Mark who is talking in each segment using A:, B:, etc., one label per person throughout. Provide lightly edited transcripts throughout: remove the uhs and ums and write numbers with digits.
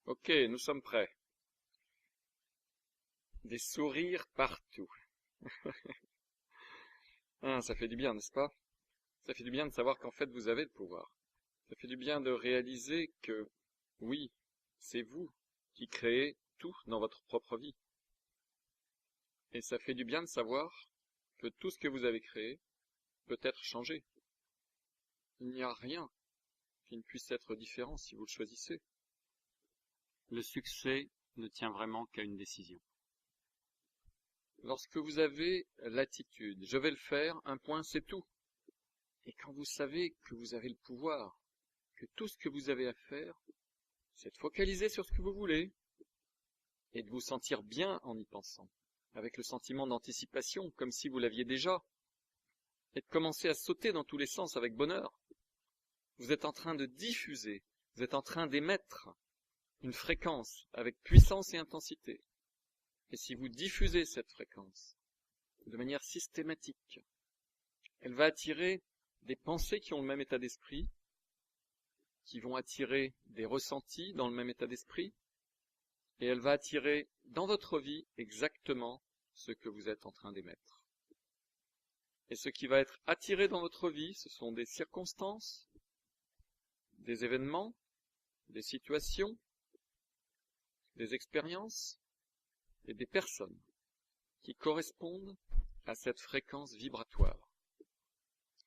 A: Ok, nous sommes prêts. Des sourires partout. Ah, ça fait du bien, n'est-ce pas? Ça fait du bien de savoir qu'en fait vous avez le pouvoir. Ça fait du bien de réaliser que, oui, c'est vous qui créez tout dans votre propre vie. Et ça fait du bien de savoir que tout ce que vous avez créé peut être changé. Il n'y a rien qui ne puisse être différent si vous le choisissez.
B: Le succès ne tient vraiment qu'à une décision.
A: Lorsque vous avez l'attitude, je vais le faire, un point, c'est tout. Et quand vous savez que vous avez le pouvoir, que tout ce que vous avez à faire, c'est de focaliser sur ce que vous voulez et de vous sentir bien en y pensant, avec le sentiment d'anticipation, comme si vous l'aviez déjà, et de commencer à sauter dans tous les sens avec bonheur. Vous êtes en train de diffuser, vous êtes en train d'émettre une fréquence avec puissance et intensité. Et si vous diffusez cette fréquence de manière systématique, elle va attirer des pensées qui ont le même état d'esprit, qui vont attirer des ressentis dans le même état d'esprit, et elle va attirer dans votre vie exactement ce que vous êtes en train d'émettre. Et ce qui va être attiré dans votre vie, ce sont des circonstances, des événements, des situations, des expériences et des personnes qui correspondent à cette fréquence vibratoire.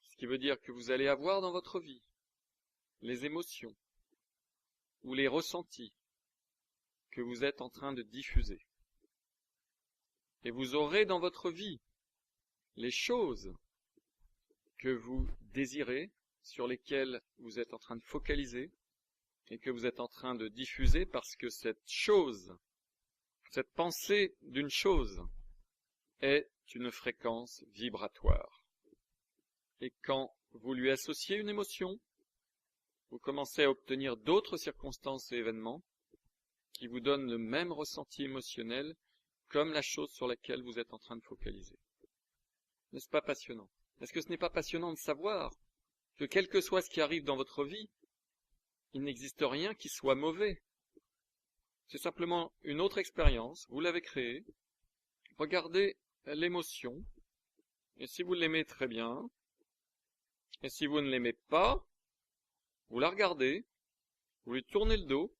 A: Ce qui veut dire que vous allez avoir dans votre vie les émotions ou les ressentis que vous êtes en train de diffuser. Et vous aurez dans votre vie les choses que vous désirez, sur lesquelles vous êtes en train de focaliser et que vous êtes en train de diffuser parce que cette chose, cette pensée d'une chose est une fréquence vibratoire. Et quand vous lui associez une émotion, vous commencez à obtenir d'autres circonstances et événements qui vous donnent le même ressenti émotionnel comme la chose sur laquelle vous êtes en train de focaliser. N'est-ce pas passionnant? Est-ce que ce n'est pas passionnant de savoir que quel que soit ce qui arrive dans votre vie, il n'existe rien qui soit mauvais? C'est simplement une autre expérience, vous l'avez créée. Regardez l'émotion, et si vous l'aimez très bien, et si vous ne l'aimez pas, vous la regardez, vous lui tournez le dos,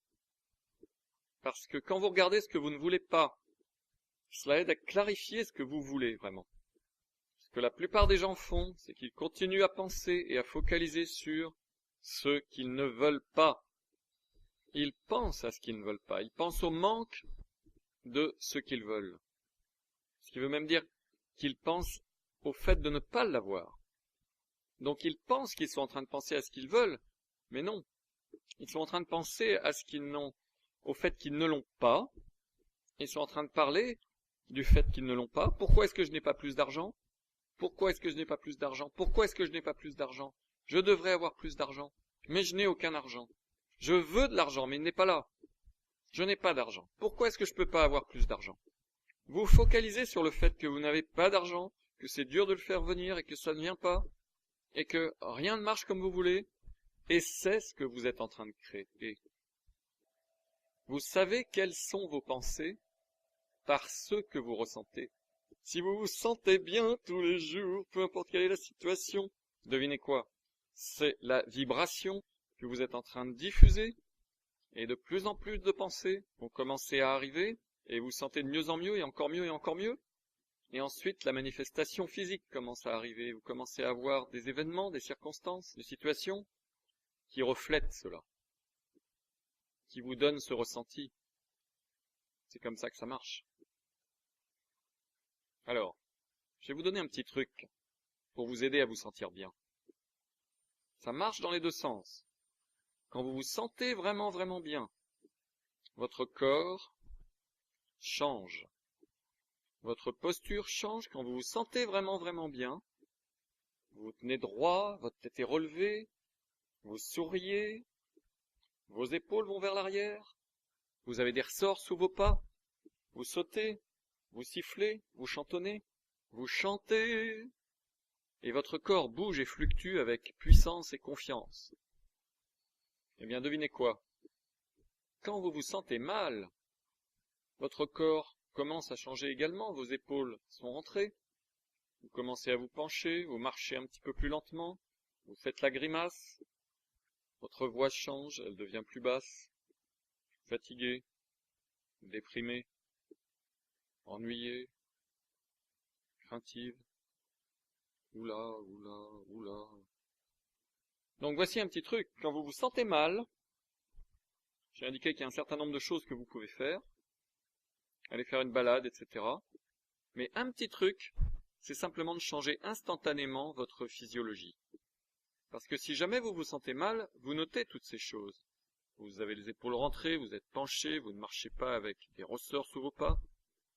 A: parce que quand vous regardez ce que vous ne voulez pas, cela aide à clarifier ce que vous voulez vraiment. Ce que la plupart des gens font, c'est qu'ils continuent à penser et à focaliser sur ce qu'ils ne veulent pas. Ils pensent à ce qu'ils ne veulent pas, ils pensent au manque de ce qu'ils veulent. Ce qui veut même dire qu'ils pensent au fait de ne pas l'avoir. Donc ils pensent qu'ils sont en train de penser à ce qu'ils veulent, mais non. Ils sont en train de penser à ce qu'ils n'ont, au fait qu'ils ne l'ont pas. Ils sont en train de parler du fait qu'ils ne l'ont pas. Pourquoi est-ce que je n'ai pas plus d'argent? Pourquoi est-ce que je n'ai pas plus d'argent? Pourquoi est-ce que je n'ai pas plus d'argent? Je devrais avoir plus d'argent, mais je n'ai aucun argent. Je veux de l'argent, mais il n'est pas là. Je n'ai pas d'argent. Pourquoi est-ce que je ne peux pas avoir plus d'argent? Vous focalisez sur le fait que vous n'avez pas d'argent, que c'est dur de le faire venir et que ça ne vient pas, et que rien ne marche comme vous voulez, et c'est ce que vous êtes en train de créer. Vous savez quelles sont vos pensées par ce que vous ressentez. Si vous vous sentez bien tous les jours, peu importe quelle est la situation, devinez quoi? C'est la vibration que vous êtes en train de diffuser, et de plus en plus de pensées vont commencer à arriver, et vous sentez de mieux en mieux, et encore mieux, et encore mieux. Et ensuite, la manifestation physique commence à arriver, vous commencez à avoir des événements, des circonstances, des situations qui reflètent cela, qui vous donnent ce ressenti. C'est comme ça que ça marche. Alors, je vais vous donner un petit truc pour vous aider à vous sentir bien. Ça marche dans les deux sens. Quand vous vous sentez vraiment, vraiment bien, votre corps change. Votre posture change quand vous vous sentez vraiment, vraiment bien. Vous vous tenez droit, votre tête est relevée, vous souriez, vos épaules vont vers l'arrière, vous avez des ressorts sous vos pas, vous sautez, vous sifflez, vous chantonnez, vous chantez, et votre corps bouge et fluctue avec puissance et confiance. Eh bien, devinez quoi? quand vous vous sentez mal, votre corps commence à changer également, vos épaules sont rentrées, vous commencez à vous pencher, vous marchez un petit peu plus lentement, vous faites la grimace, votre voix change, elle devient plus basse, fatigué, déprimé, ennuyé, craintive, oula, oula, oula. Donc voici un petit truc, quand vous vous sentez mal, j'ai indiqué qu'il y a un certain nombre de choses que vous pouvez faire, aller faire une balade, etc. Mais un petit truc, c'est simplement de changer instantanément votre physiologie. Parce que si jamais vous vous sentez mal, vous notez toutes ces choses. Vous avez les épaules rentrées, vous êtes penché, vous ne marchez pas avec des ressorts sous vos pas.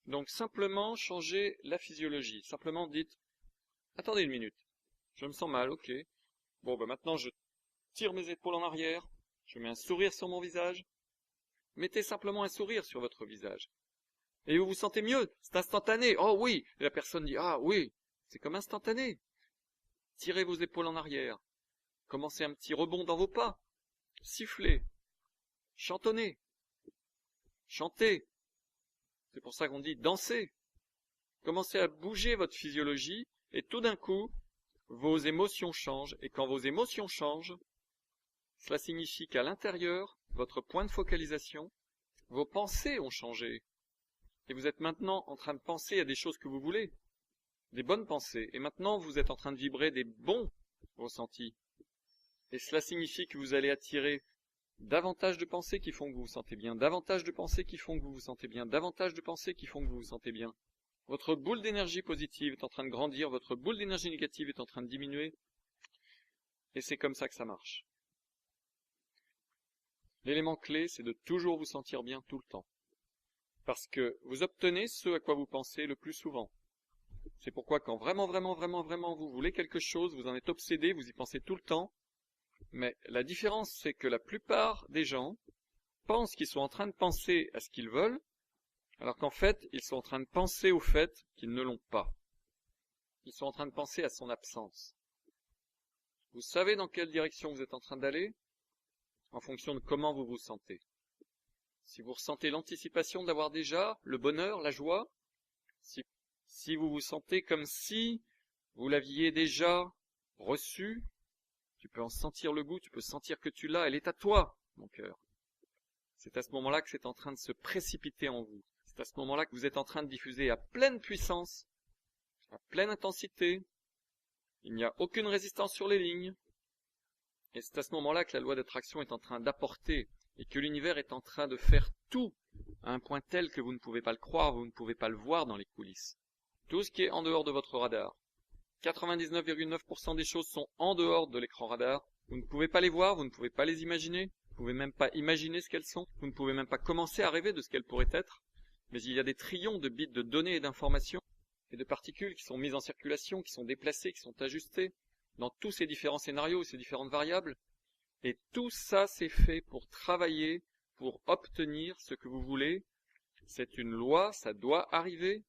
A: Donc simplement changez la physiologie. Simplement dites, attendez une minute, je me sens mal, ok. Bon, maintenant je tire mes épaules en arrière, je mets un sourire sur mon visage. Mettez simplement un sourire sur votre visage. Et vous vous sentez mieux, c'est instantané. Oh oui, et la personne dit, ah oui, c'est comme instantané. Tirez vos épaules en arrière. Commencez un petit rebond dans vos pas. Sifflez. Chantonnez. Chantez. C'est pour ça qu'on dit danser. Commencez à bouger votre physiologie et tout d'un coup, vos émotions changent. Et quand vos émotions changent, cela signifie qu'à l'intérieur, votre point de focalisation, vos pensées ont changé. Et vous êtes maintenant en train de penser à des choses que vous voulez, des bonnes pensées. Et maintenant, vous êtes en train de vibrer des bons ressentis. Et cela signifie que vous allez attirer davantage de pensées qui font que vous vous sentez bien, davantage de pensées qui font que vous vous sentez bien, davantage de pensées qui font que vous vous sentez bien. Votre boule d'énergie positive est en train de grandir, votre boule d'énergie négative est en train de diminuer. Et c'est comme ça que ça marche. L'élément clé, c'est de toujours vous sentir bien tout le temps. Parce que vous obtenez ce à quoi vous pensez le plus souvent. C'est pourquoi quand vraiment vous voulez quelque chose, vous en êtes obsédé, vous y pensez tout le temps. Mais la différence, c'est que la plupart des gens pensent qu'ils sont en train de penser à ce qu'ils veulent, alors qu'en fait, ils sont en train de penser au fait qu'ils ne l'ont pas. Ils sont en train de penser à son absence. Vous savez dans quelle direction vous êtes en train d'aller, en fonction de comment vous vous sentez. Si vous ressentez l'anticipation d'avoir déjà le bonheur, la joie, si vous vous sentez comme si vous l'aviez déjà reçu, tu peux en sentir le goût, tu peux sentir que tu l'as, elle est à toi, mon cœur. C'est à ce moment-là que c'est en train de se précipiter en vous. C'est à ce moment-là que vous êtes en train de diffuser à pleine puissance, à pleine intensité. Il n'y a aucune résistance sur les lignes. Et c'est à ce moment-là que la loi d'attraction est en train d'apporter et que l'univers est en train de faire tout à un point tel que vous ne pouvez pas le croire, vous ne pouvez pas le voir dans les coulisses. Tout ce qui est en dehors de votre radar. 99,9% des choses sont en dehors de l'écran radar. Vous ne pouvez pas les voir, vous ne pouvez pas les imaginer. Vous ne pouvez même pas imaginer ce qu'elles sont. Vous ne pouvez même pas commencer à rêver de ce qu'elles pourraient être. Mais il y a des trillions de bits de données et d'informations et de particules qui sont mises en circulation, qui sont déplacées, qui sont ajustées dans tous ces différents scénarios, ces différentes variables. Et tout ça, c'est fait pour travailler, pour obtenir ce que vous voulez. C'est une loi, ça doit arriver.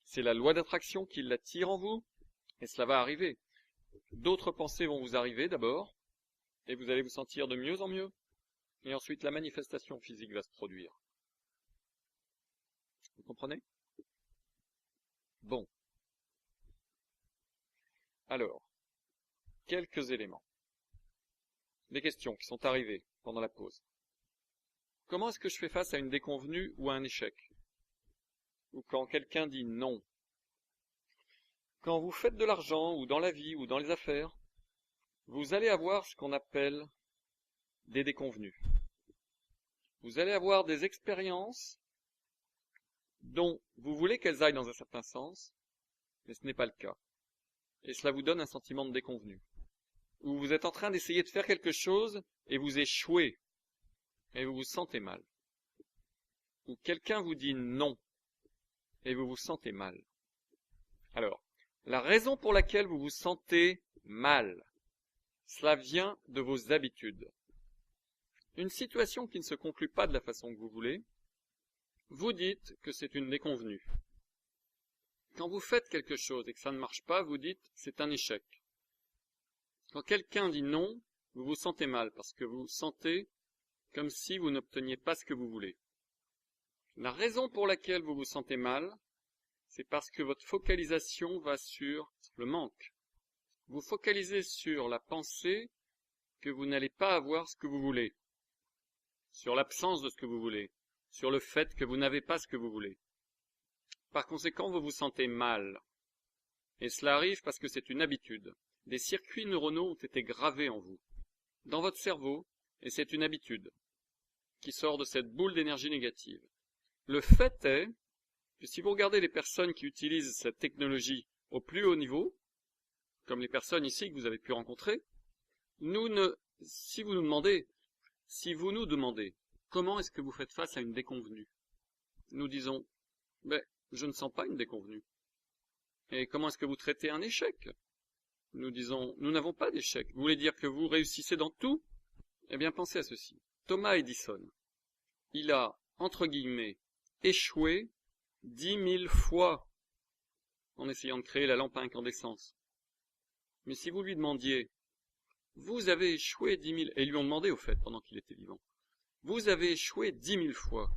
A: C'est la loi d'attraction qui l'attire en vous. Et cela va arriver. D'autres pensées vont vous arriver d'abord, et vous allez vous sentir de mieux en mieux. Et ensuite, la manifestation physique va se produire. Vous comprenez? Bon. Alors, quelques éléments. Des questions qui sont arrivées pendant la pause. Comment est-ce que je fais face à une déconvenue ou à un échec? Ou quand quelqu'un dit non? Quand vous faites de l'argent, ou dans la vie, ou dans les affaires, vous allez avoir ce qu'on appelle des déconvenues. Vous allez avoir des expériences dont vous voulez qu'elles aillent dans un certain sens, mais ce n'est pas le cas. Et cela vous donne un sentiment de déconvenue. Ou vous êtes en train d'essayer de faire quelque chose et vous échouez, et vous vous sentez mal. Ou quelqu'un vous dit non, et vous vous sentez mal. Alors, la raison pour laquelle vous vous sentez mal, cela vient de vos habitudes. Une situation qui ne se conclut pas de la façon que vous voulez, vous dites que c'est une déconvenue. Quand vous faites quelque chose et que ça ne marche pas, vous dites c'est un échec. Quand quelqu'un dit non, vous vous sentez mal parce que vous sentez comme si vous n'obteniez pas ce que vous voulez. La raison pour laquelle vous vous sentez mal, c'est parce que votre focalisation va sur le manque. Vous focalisez sur la pensée que vous n'allez pas avoir ce que vous voulez, sur l'absence de ce que vous voulez, sur le fait que vous n'avez pas ce que vous voulez. Par conséquent, vous vous sentez mal. Et cela arrive parce que c'est une habitude. Des circuits neuronaux ont été gravés en vous, dans votre cerveau, et c'est une habitude qui sort de cette boule d'énergie négative. Le fait est que si vous regardez les personnes qui utilisent cette technologie au plus haut niveau, comme les personnes ici que vous avez pu rencontrer, si vous nous demandez comment est-ce que vous faites face à une déconvenue, nous disons, je ne sens pas une déconvenue. Et comment est-ce que vous traitez un échec? Nous disons, nous n'avons pas d'échec. Vous voulez dire que vous réussissez dans tout? Eh bien, pensez à ceci. Thomas Edison, il a, entre guillemets, échoué 10 000 fois en essayant de créer la lampe à incandescence. Mais si vous lui demandiez, vous avez échoué 10 000, et ils lui ont demandé au fait pendant qu'il était vivant, vous avez échoué 10 000 fois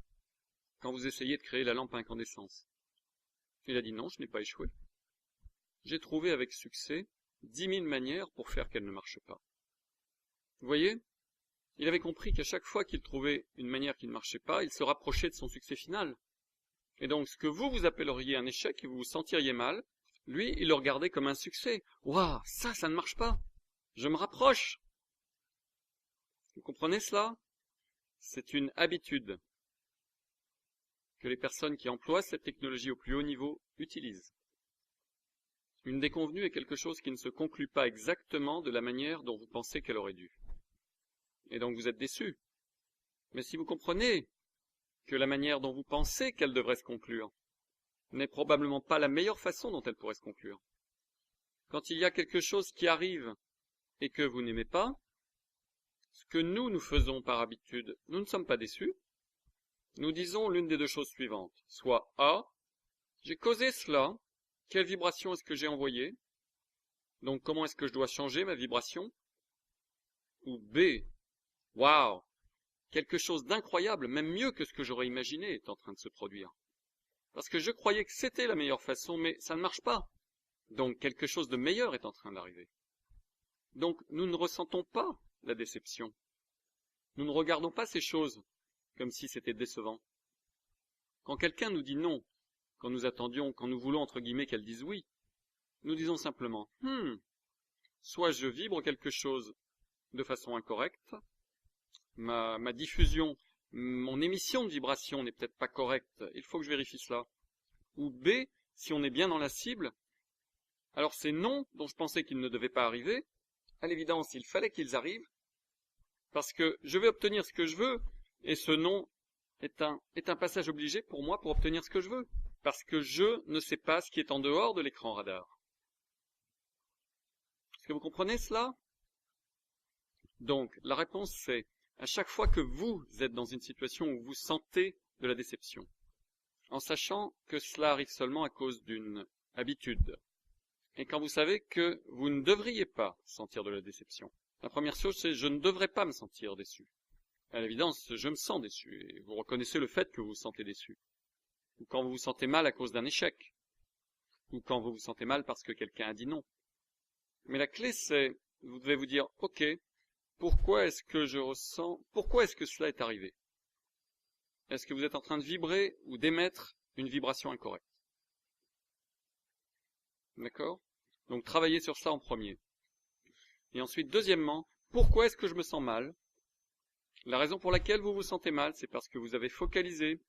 A: quand vous essayez de créer la lampe à incandescence. Il a dit non, je n'ai pas échoué. J'ai trouvé avec succès 10 000 manières pour faire qu'elle ne marche pas. Vous voyez? Il avait compris qu'à chaque fois qu'il trouvait une manière qui ne marchait pas, il se rapprochait de son succès final. Et donc, ce que vous appelleriez un échec et vous vous sentiriez mal, lui, il le regardait comme un succès. Waouh, ça ne marche pas. Je me rapproche. Vous comprenez cela? C'est une habitude que les personnes qui emploient cette technologie au plus haut niveau utilisent. Une déconvenue est quelque chose qui ne se conclut pas exactement de la manière dont vous pensez qu'elle aurait dû. Et donc vous êtes déçu. Mais si vous comprenez que la manière dont vous pensez qu'elle devrait se conclure n'est probablement pas la meilleure façon dont elle pourrait se conclure. Quand il y a quelque chose qui arrive et que vous n'aimez pas, ce que nous faisons par habitude, nous ne sommes pas déçus. Nous disons l'une des deux choses suivantes. Soit A, j'ai causé cela, quelle vibration est-ce que j'ai envoyée? Donc comment est-ce que je dois changer ma vibration? Ou B, waouh, quelque chose d'incroyable, même mieux que ce que j'aurais imaginé est en train de se produire. Parce que je croyais que c'était la meilleure façon, mais ça ne marche pas. Donc quelque chose de meilleur est en train d'arriver. Donc nous ne ressentons pas la déception. Nous ne regardons pas ces choses comme si c'était décevant. Quand quelqu'un nous dit non, quand nous voulons entre guillemets qu'elle dise oui, nous disons simplement soit je vibre quelque chose de façon incorrecte, ma diffusion, mon émission de vibration n'est peut-être pas correcte, il faut que je vérifie cela. Ou B, si on est bien dans la cible, alors ces non dont je pensais qu'ils ne devaient pas arriver, à l'évidence il fallait qu'ils arrivent, parce que je vais obtenir ce que je veux, et ce non est un passage obligé pour moi pour obtenir ce que je veux, parce que je ne sais pas ce qui est en dehors de l'écran radar. Est-ce que vous comprenez cela? Donc, la réponse c'est, à chaque fois que vous êtes dans une situation où vous sentez de la déception, en sachant que cela arrive seulement à cause d'une habitude, et quand vous savez que vous ne devriez pas sentir de la déception, la première chose c'est, je ne devrais pas me sentir déçu. À l'évidence, je me sens déçu, et vous reconnaissez le fait que vous vous sentez déçu. Ou quand vous vous sentez mal à cause d'un échec. Ou quand vous vous sentez mal parce que quelqu'un a dit non. Mais la clé c'est, vous devez vous dire, ok, pourquoi est-ce que cela est arrivé? Est-ce que vous êtes en train de vibrer ou d'émettre une vibration incorrecte? D'accord? Donc travaillez sur ça en premier. Et ensuite, deuxièmement, pourquoi est-ce que je me sens mal? La raison pour laquelle vous vous sentez mal, c'est parce que vous avez focalisé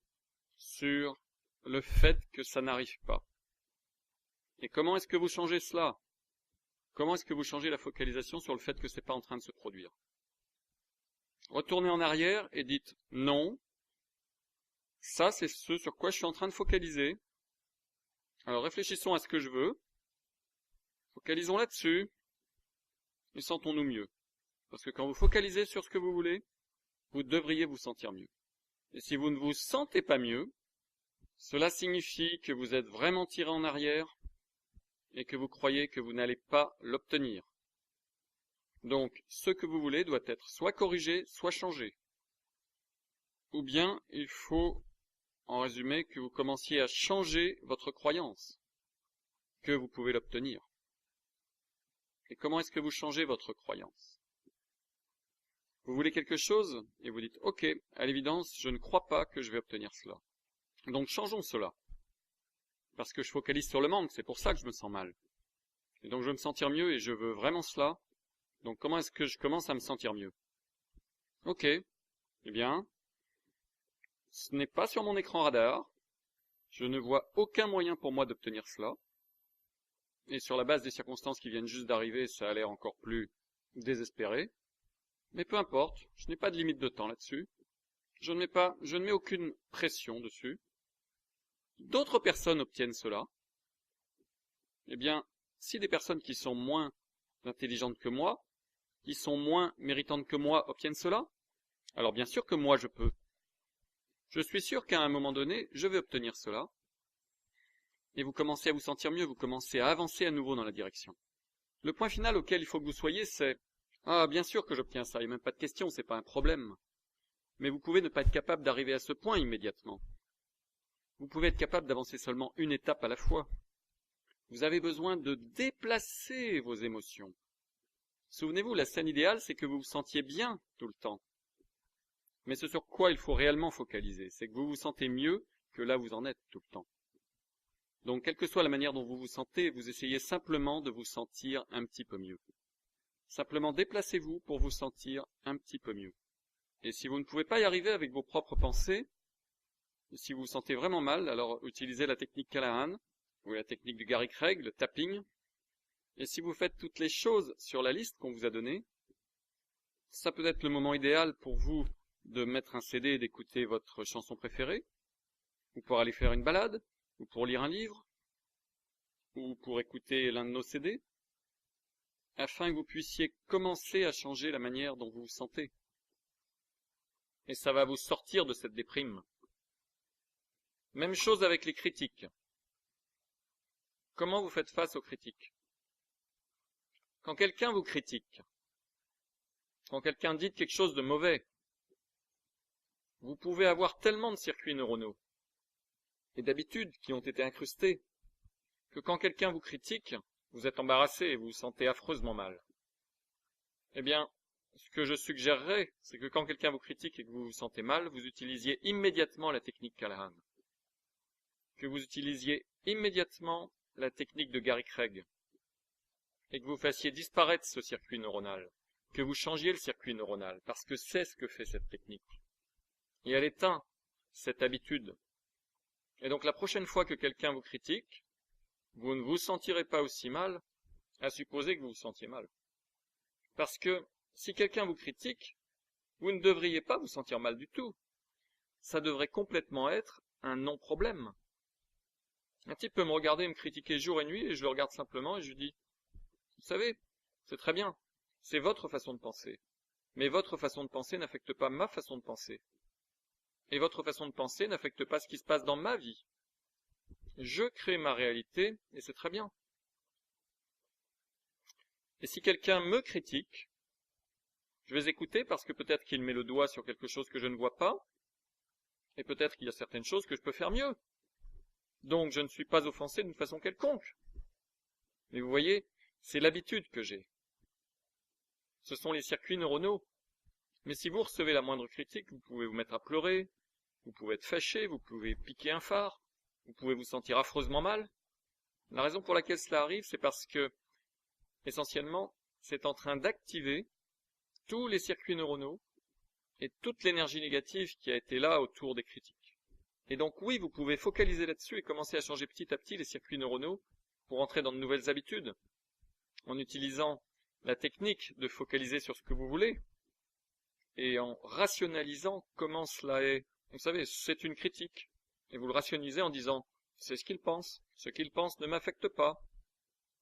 A: sur le fait que ça n'arrive pas. Et comment est-ce que vous changez cela? Comment est-ce que vous changez la focalisation sur le fait que ce n'est pas en train de se produire? Retournez en arrière et dites non, ça c'est ce sur quoi je suis en train de focaliser. Alors réfléchissons à ce que je veux, focalisons là-dessus et sentons-nous mieux. Parce que quand vous focalisez sur ce que vous voulez, vous devriez vous sentir mieux. Et si vous ne vous sentez pas mieux, cela signifie que vous êtes vraiment tiré en arrière et que vous croyez que vous n'allez pas l'obtenir. Donc, ce que vous voulez doit être soit corrigé, soit changé. ou bien il faut, en résumé, que vous commenciez à changer votre croyance, que vous pouvez l'obtenir. Et comment est-ce que vous changez votre croyance? Vous voulez quelque chose et vous dites « Ok, à l'évidence, je ne crois pas que je vais obtenir cela. Donc changeons cela. Parce que je focalise sur le manque, c'est pour ça que je me sens mal. Et donc je veux me sentir mieux et je veux vraiment cela. Donc comment est-ce que je commence à me sentir mieux? Ok, eh bien, ce n'est pas sur mon écran radar. Je ne vois aucun moyen pour moi d'obtenir cela. Et sur la base des circonstances qui viennent juste d'arriver, ça a l'air encore plus désespéré. Mais peu importe, je n'ai pas de limite de temps là-dessus. Je ne mets aucune pression dessus. D'autres personnes obtiennent cela. Eh bien, si des personnes qui sont moins intelligentes que moi, qui sont moins méritantes que moi obtiennent cela, alors bien sûr que moi je peux. Je suis sûr qu'à un moment donné, je vais obtenir cela. Et vous commencez à vous sentir mieux, vous commencez à avancer à nouveau dans la direction. Le point final auquel il faut que vous soyez, c'est « Ah, bien sûr que j'obtiens ça, il n'y a même pas de question, c'est pas un problème. » Mais vous pouvez ne pas être capable d'arriver à ce point immédiatement. Vous pouvez être capable d'avancer seulement une étape à la fois. Vous avez besoin de déplacer vos émotions. Souvenez-vous, la scène idéale, c'est que vous vous sentiez bien tout le temps. Mais ce sur quoi il faut réellement focaliser, c'est que vous vous sentez mieux que là où vous en êtes tout le temps. Donc, quelle que soit la manière dont vous vous sentez, vous essayez simplement de vous sentir un petit peu mieux. Simplement déplacez-vous pour vous sentir un petit peu mieux. Et si vous ne pouvez pas y arriver avec vos propres pensées, si vous vous sentez vraiment mal, alors utilisez la technique Callahan, ou la technique de Gary Craig, le tapping. Et si vous faites toutes les choses sur la liste qu'on vous a donnée, ça peut être le moment idéal pour vous de mettre un CD et d'écouter votre chanson préférée, ou pour aller faire une balade, ou pour lire un livre, ou pour écouter l'un de nos CD, afin que vous puissiez commencer à changer la manière dont vous vous sentez. Et ça va vous sortir de cette déprime. Même chose avec les critiques. Comment vous faites face aux critiques? Quand quelqu'un vous critique, quand quelqu'un dit quelque chose de mauvais, vous pouvez avoir tellement de circuits neuronaux et d'habitudes qui ont été incrustés que quand quelqu'un vous critique, vous êtes embarrassé et vous vous sentez affreusement mal. Eh bien, ce que je suggérerais, c'est que quand quelqu'un vous critique et que vous vous sentez mal, vous utilisiez immédiatement la technique Callahan. Que vous utilisiez immédiatement la technique de Gary Craig. Et que vous fassiez disparaître ce circuit neuronal. Que vous changiez le circuit neuronal. Parce que c'est ce que fait cette technique. Et elle éteint cette habitude. Et donc la prochaine fois que quelqu'un vous critique, vous ne vous sentirez pas aussi mal, à supposer que vous vous sentiez mal. Parce que si quelqu'un vous critique, vous ne devriez pas vous sentir mal du tout. Ça devrait complètement être un non-problème. Un type peut me regarder et me critiquer jour et nuit, et je le regarde simplement et je lui dis « Vous savez, c'est très bien, c'est votre façon de penser. Mais votre façon de penser n'affecte pas ma façon de penser. Et votre façon de penser n'affecte pas ce qui se passe dans ma vie. Je crée ma réalité, et c'est très bien. Et si quelqu'un me critique, je vais écouter parce que peut-être qu'il met le doigt sur quelque chose que je ne vois pas, et peut-être qu'il y a certaines choses que je peux faire mieux. Donc je ne suis pas offensé d'une façon quelconque. Mais vous voyez, c'est l'habitude que j'ai. Ce sont les circuits neuronaux. Mais si vous recevez la moindre critique, vous pouvez vous mettre à pleurer, vous pouvez être fâché, vous pouvez piquer un phare, vous pouvez vous sentir affreusement mal. La raison pour laquelle cela arrive, c'est parce que, essentiellement, c'est en train d'activer tous les circuits neuronaux et toute l'énergie négative qui a été là autour des critiques. Et donc oui, vous pouvez focaliser là-dessus et commencer à changer petit à petit les circuits neuronaux pour entrer dans de nouvelles habitudes, en utilisant la technique de focaliser sur ce que vous voulez, et en rationalisant comment cela est. Vous savez, c'est une critique, et vous le rationalisez en disant « c'est ce qu'il pense ne m'affecte pas,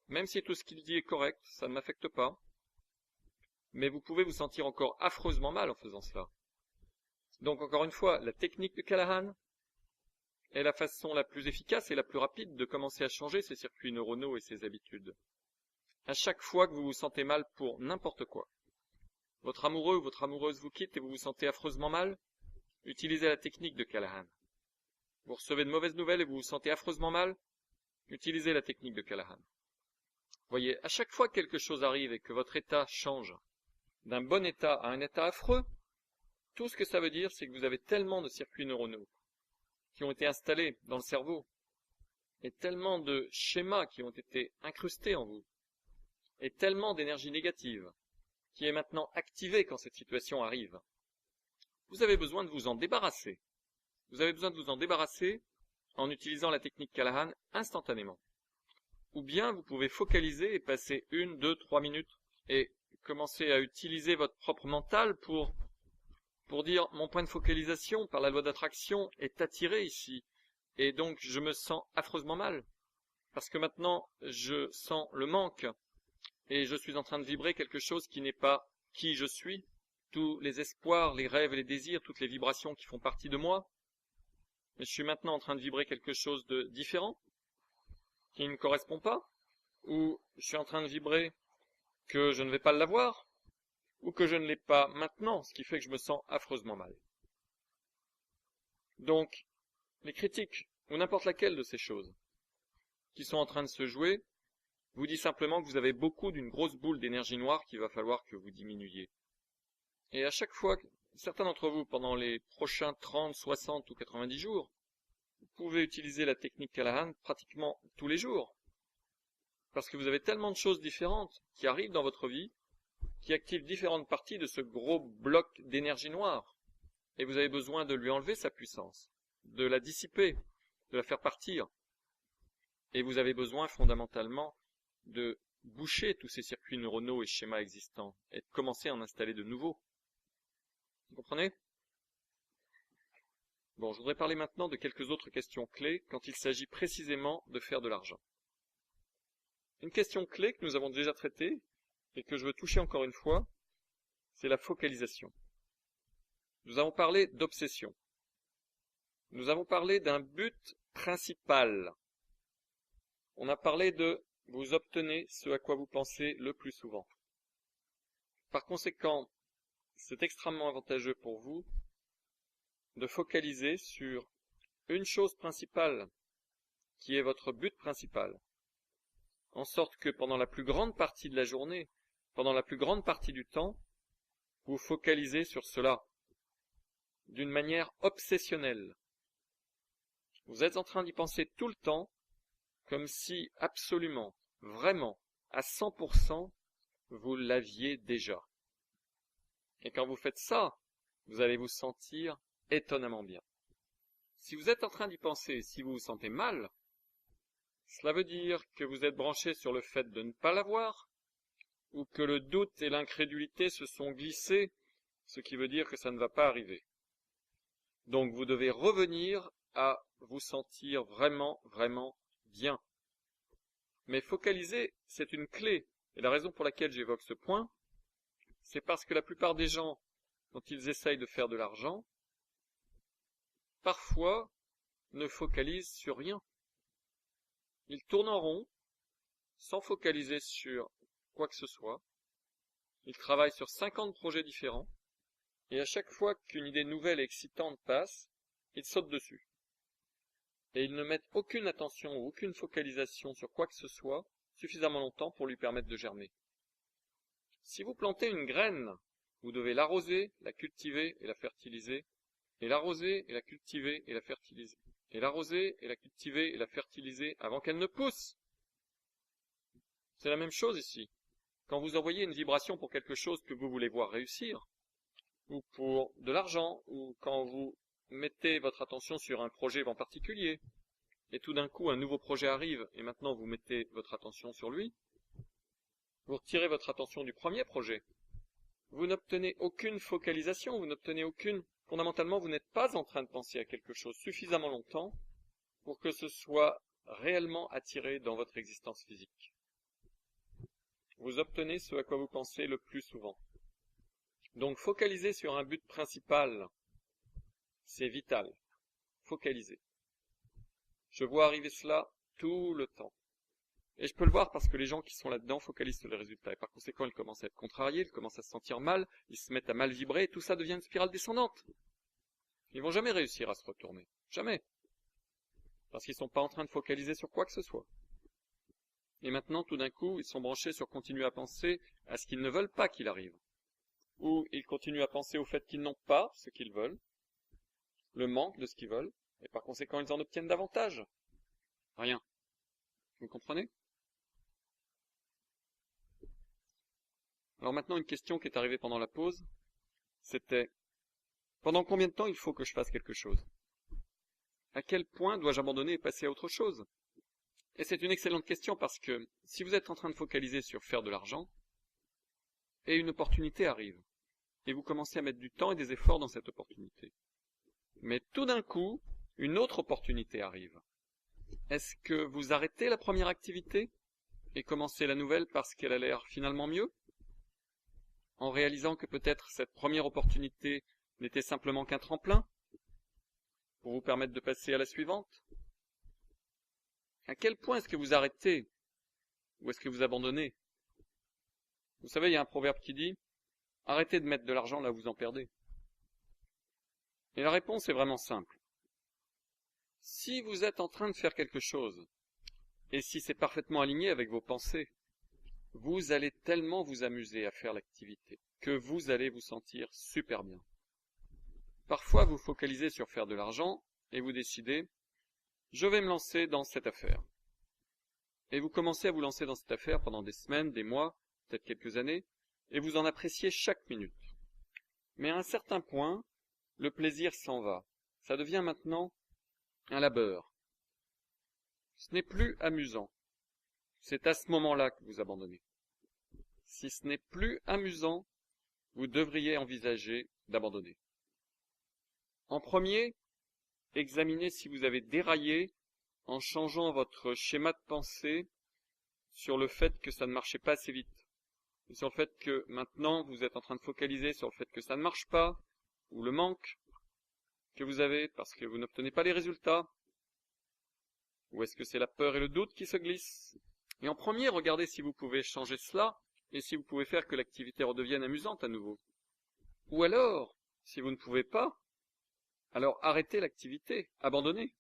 A: même si tout ce qu'il dit est correct, ça ne m'affecte pas ». Mais vous pouvez vous sentir encore affreusement mal en faisant cela. Donc encore une fois, la technique de Callahan est la façon la plus efficace et la plus rapide de commencer à changer ces circuits neuronaux et ces habitudes. À chaque fois que vous vous sentez mal pour n'importe quoi, votre amoureux ou votre amoureuse vous quitte et vous vous sentez affreusement mal, Utilisez la technique de Callahan. Vous recevez de mauvaises nouvelles et vous vous sentez affreusement mal? Utilisez la technique de Callahan. Voyez, à chaque fois que quelque chose arrive et que votre état change d'un bon état à un état affreux, tout ce que ça veut dire, c'est que vous avez tellement de circuits neuronaux qui ont été installés dans le cerveau et tellement de schémas qui ont été incrustés en vous et tellement d'énergie négative qui est maintenant activée quand cette situation arrive. Vous avez besoin de vous en débarrasser. Vous avez besoin de vous en débarrasser en utilisant la technique Callahan instantanément. Ou bien vous pouvez focaliser et passer 1, 2, 3 minutes et commencer à utiliser votre propre mental pour dire mon point de focalisation par la loi d'attraction est attiré ici et donc je me sens affreusement mal parce que maintenant je sens le manque et je suis en train de vibrer quelque chose qui n'est pas qui je suis, tous les espoirs, les rêves et les désirs, toutes les vibrations qui font partie de moi, mais je suis maintenant en train de vibrer quelque chose de différent qui ne me correspond pas, ou je suis en train de vibrer que je ne vais pas l'avoir, ou que je ne l'ai pas maintenant, ce qui fait que je me sens affreusement mal. Donc, les critiques, ou n'importe laquelle de ces choses, qui sont en train de se jouer, vous dit simplement que vous avez beaucoup d'une grosse boule d'énergie noire qu'il va falloir que vous diminuiez. Et à chaque fois, certains d'entre vous, pendant les prochains 30, 60 ou 90 jours, vous pouvez utiliser la technique Callahan pratiquement tous les jours. Parce que vous avez tellement de choses différentes qui arrivent dans votre vie, qui activent différentes parties de ce gros bloc d'énergie noire. Et vous avez besoin de lui enlever sa puissance, de la dissiper, de la faire partir. Et vous avez besoin fondamentalement de boucher tous ces circuits neuronaux et schémas existants et de commencer à en installer de nouveaux. Vous comprenez? Bon, je voudrais parler maintenant de quelques autres questions clés quand il s'agit précisément de faire de l'argent. Une question clé que nous avons déjà traitée et que je veux toucher encore une fois, c'est la focalisation. Nous avons parlé d'obsession. Nous avons parlé d'un but principal. On a parlé de vous obtenez ce à quoi vous pensez le plus souvent. Par conséquent, c'est extrêmement avantageux pour vous de focaliser sur une chose principale qui est votre but principal, en sorte que pendant la plus grande partie de la journée, pendant la plus grande partie du temps, vous focalisez sur cela, d'une manière obsessionnelle. Vous êtes en train d'y penser tout le temps, comme si absolument, vraiment, à 100%, vous l'aviez déjà. Et quand vous faites ça, vous allez vous sentir étonnamment bien. Si vous êtes en train d'y penser, si vous vous sentez mal, cela veut dire que vous êtes branché sur le fait de ne pas l'avoir, ou que le doute et l'incrédulité se sont glissés, ce qui veut dire que ça ne va pas arriver. Donc vous devez revenir à vous sentir vraiment, vraiment bien. Mais focaliser, c'est une clé. Et la raison pour laquelle j'évoque ce point, c'est parce que la plupart des gens, quand ils essayent de faire de l'argent, parfois ne focalisent sur rien. Ils tournent en rond, sans focaliser sur quoi que ce soit. Ils travaillent sur 50 projets différents, et à chaque fois qu'une idée nouvelle et excitante passe, ils sautent dessus. Et ils ne mettent aucune attention ou aucune focalisation sur quoi que ce soit suffisamment longtemps pour lui permettre de germer. Si vous plantez une graine, vous devez l'arroser, la cultiver et la fertiliser, et l'arroser et la cultiver et la fertiliser, et l'arroser et la cultiver et la fertiliser avant qu'elle ne pousse. C'est la même chose ici. Quand vous envoyez une vibration pour quelque chose que vous voulez voir réussir, ou pour de l'argent, ou quand vous mettez votre attention sur un projet en particulier, et tout d'un coup un nouveau projet arrive, et maintenant vous mettez votre attention sur lui, vous retirez votre attention du premier projet. Vous n'obtenez aucune focalisation, vous n'obtenez aucune... Fondamentalement, vous n'êtes pas en train de penser à quelque chose suffisamment longtemps pour que ce soit réellement attiré dans votre existence physique. Vous obtenez ce à quoi vous pensez le plus souvent. Donc, focaliser sur un but principal, c'est vital. Focaliser. Je vois arriver cela tout le temps. Et je peux le voir parce que les gens qui sont là-dedans focalisent sur les résultats. Et par conséquent, ils commencent à être contrariés, ils commencent à se sentir mal, ils se mettent à mal vibrer, et tout ça devient une spirale descendante. Ils vont jamais réussir à se retourner. Jamais. Parce qu'ils sont pas en train de focaliser sur quoi que ce soit. Et maintenant, tout d'un coup, ils sont branchés sur continuer à penser à ce qu'ils ne veulent pas qu'il arrive. Ou ils continuent à penser au fait qu'ils n'ont pas ce qu'ils veulent, le manque de ce qu'ils veulent, et par conséquent, ils en obtiennent davantage. Rien. Vous comprenez? Alors maintenant, une question qui est arrivée pendant la pause, c'était: pendant combien de temps il faut que je fasse quelque chose? À quel point dois-je abandonner et passer à autre chose? Et c'est une excellente question parce que si vous êtes en train de focaliser sur faire de l'argent, et une opportunité arrive, et vous commencez à mettre du temps et des efforts dans cette opportunité, mais tout d'un coup, une autre opportunité arrive. Est-ce que vous arrêtez la première activité et commencez la nouvelle parce qu'elle a l'air finalement mieux, en réalisant que peut-être cette première opportunité n'était simplement qu'un tremplin pour vous permettre de passer à la suivante? À quel point est-ce que vous arrêtez ou est-ce que vous abandonnez? Vous savez, il y a un proverbe qui dit: arrêtez de mettre de l'argent là où vous en perdez. Et la réponse est vraiment simple. Si vous êtes en train de faire quelque chose, et si c'est parfaitement aligné avec vos pensées, vous allez tellement vous amuser à faire l'activité que vous allez vous sentir super bien. Parfois, vous focalisez sur faire de l'argent et vous décidez: je vais me lancer dans cette affaire. Et vous commencez à vous lancer dans cette affaire pendant des semaines, des mois, peut-être quelques années, et vous en appréciez chaque minute. Mais à un certain point, le plaisir s'en va. Ça devient maintenant un labeur. Ce n'est plus amusant. C'est à ce moment-là que vous abandonnez. Si ce n'est plus amusant, vous devriez envisager d'abandonner. En premier, examinez si vous avez déraillé en changeant votre schéma de pensée sur le fait que ça ne marchait pas assez vite. Et sur le fait que maintenant vous êtes en train de focaliser sur le fait que ça ne marche pas, ou le manque que vous avez parce que vous n'obtenez pas les résultats. Ou est-ce que c'est la peur et le doute qui se glissent? Et en premier, regardez si vous pouvez changer cela et si vous pouvez faire que l'activité redevienne amusante à nouveau. Ou alors, si vous ne pouvez pas, alors arrêtez l'activité, abandonnez.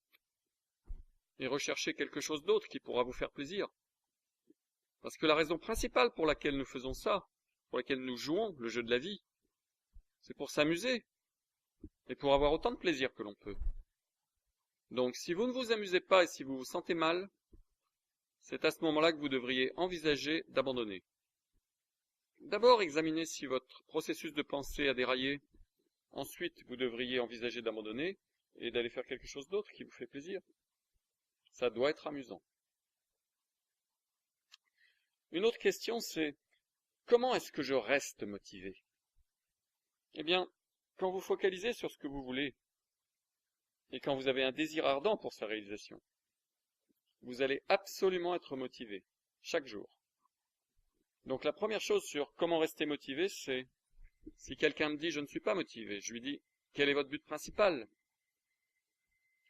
A: Et recherchez quelque chose d'autre qui pourra vous faire plaisir. Parce que la raison principale pour laquelle nous faisons ça, pour laquelle nous jouons le jeu de la vie, c'est pour s'amuser et pour avoir autant de plaisir que l'on peut. Donc si vous ne vous amusez pas et si vous vous sentez mal, c'est à ce moment-là que vous devriez envisager d'abandonner. D'abord, examinez si votre processus de pensée a déraillé. Ensuite, vous devriez envisager d'abandonner et d'aller faire quelque chose d'autre qui vous fait plaisir. Ça doit être amusant. Une autre question, c'est: comment est-ce que je reste motivé? Eh bien, quand vous focalisez sur ce que vous voulez, et quand vous avez un désir ardent pour sa réalisation, vous allez absolument être motivé, chaque jour. Donc la première chose sur comment rester motivé, c'est: si quelqu'un me dit je ne suis pas motivé, je lui dis: quel est votre but principal?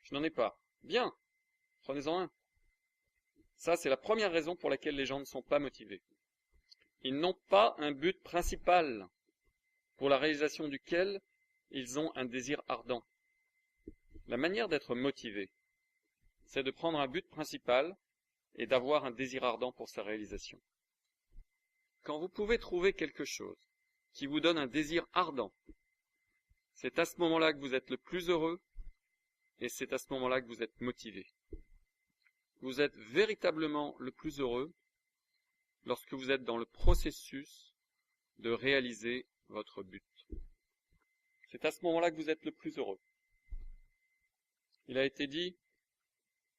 A: Je n'en ai pas. Bien, prenez-en un. Ça, c'est la première raison pour laquelle les gens ne sont pas motivés. Ils n'ont pas un but principal pour la réalisation duquel ils ont un désir ardent. La manière d'être motivé, c'est de prendre un but principal et d'avoir un désir ardent pour sa réalisation. Quand vous pouvez trouver quelque chose qui vous donne un désir ardent, c'est à ce moment-là que vous êtes le plus heureux et c'est à ce moment-là que vous êtes motivé. Vous êtes véritablement le plus heureux lorsque vous êtes dans le processus de réaliser votre but. C'est à ce moment-là que vous êtes le plus heureux. Il a été dit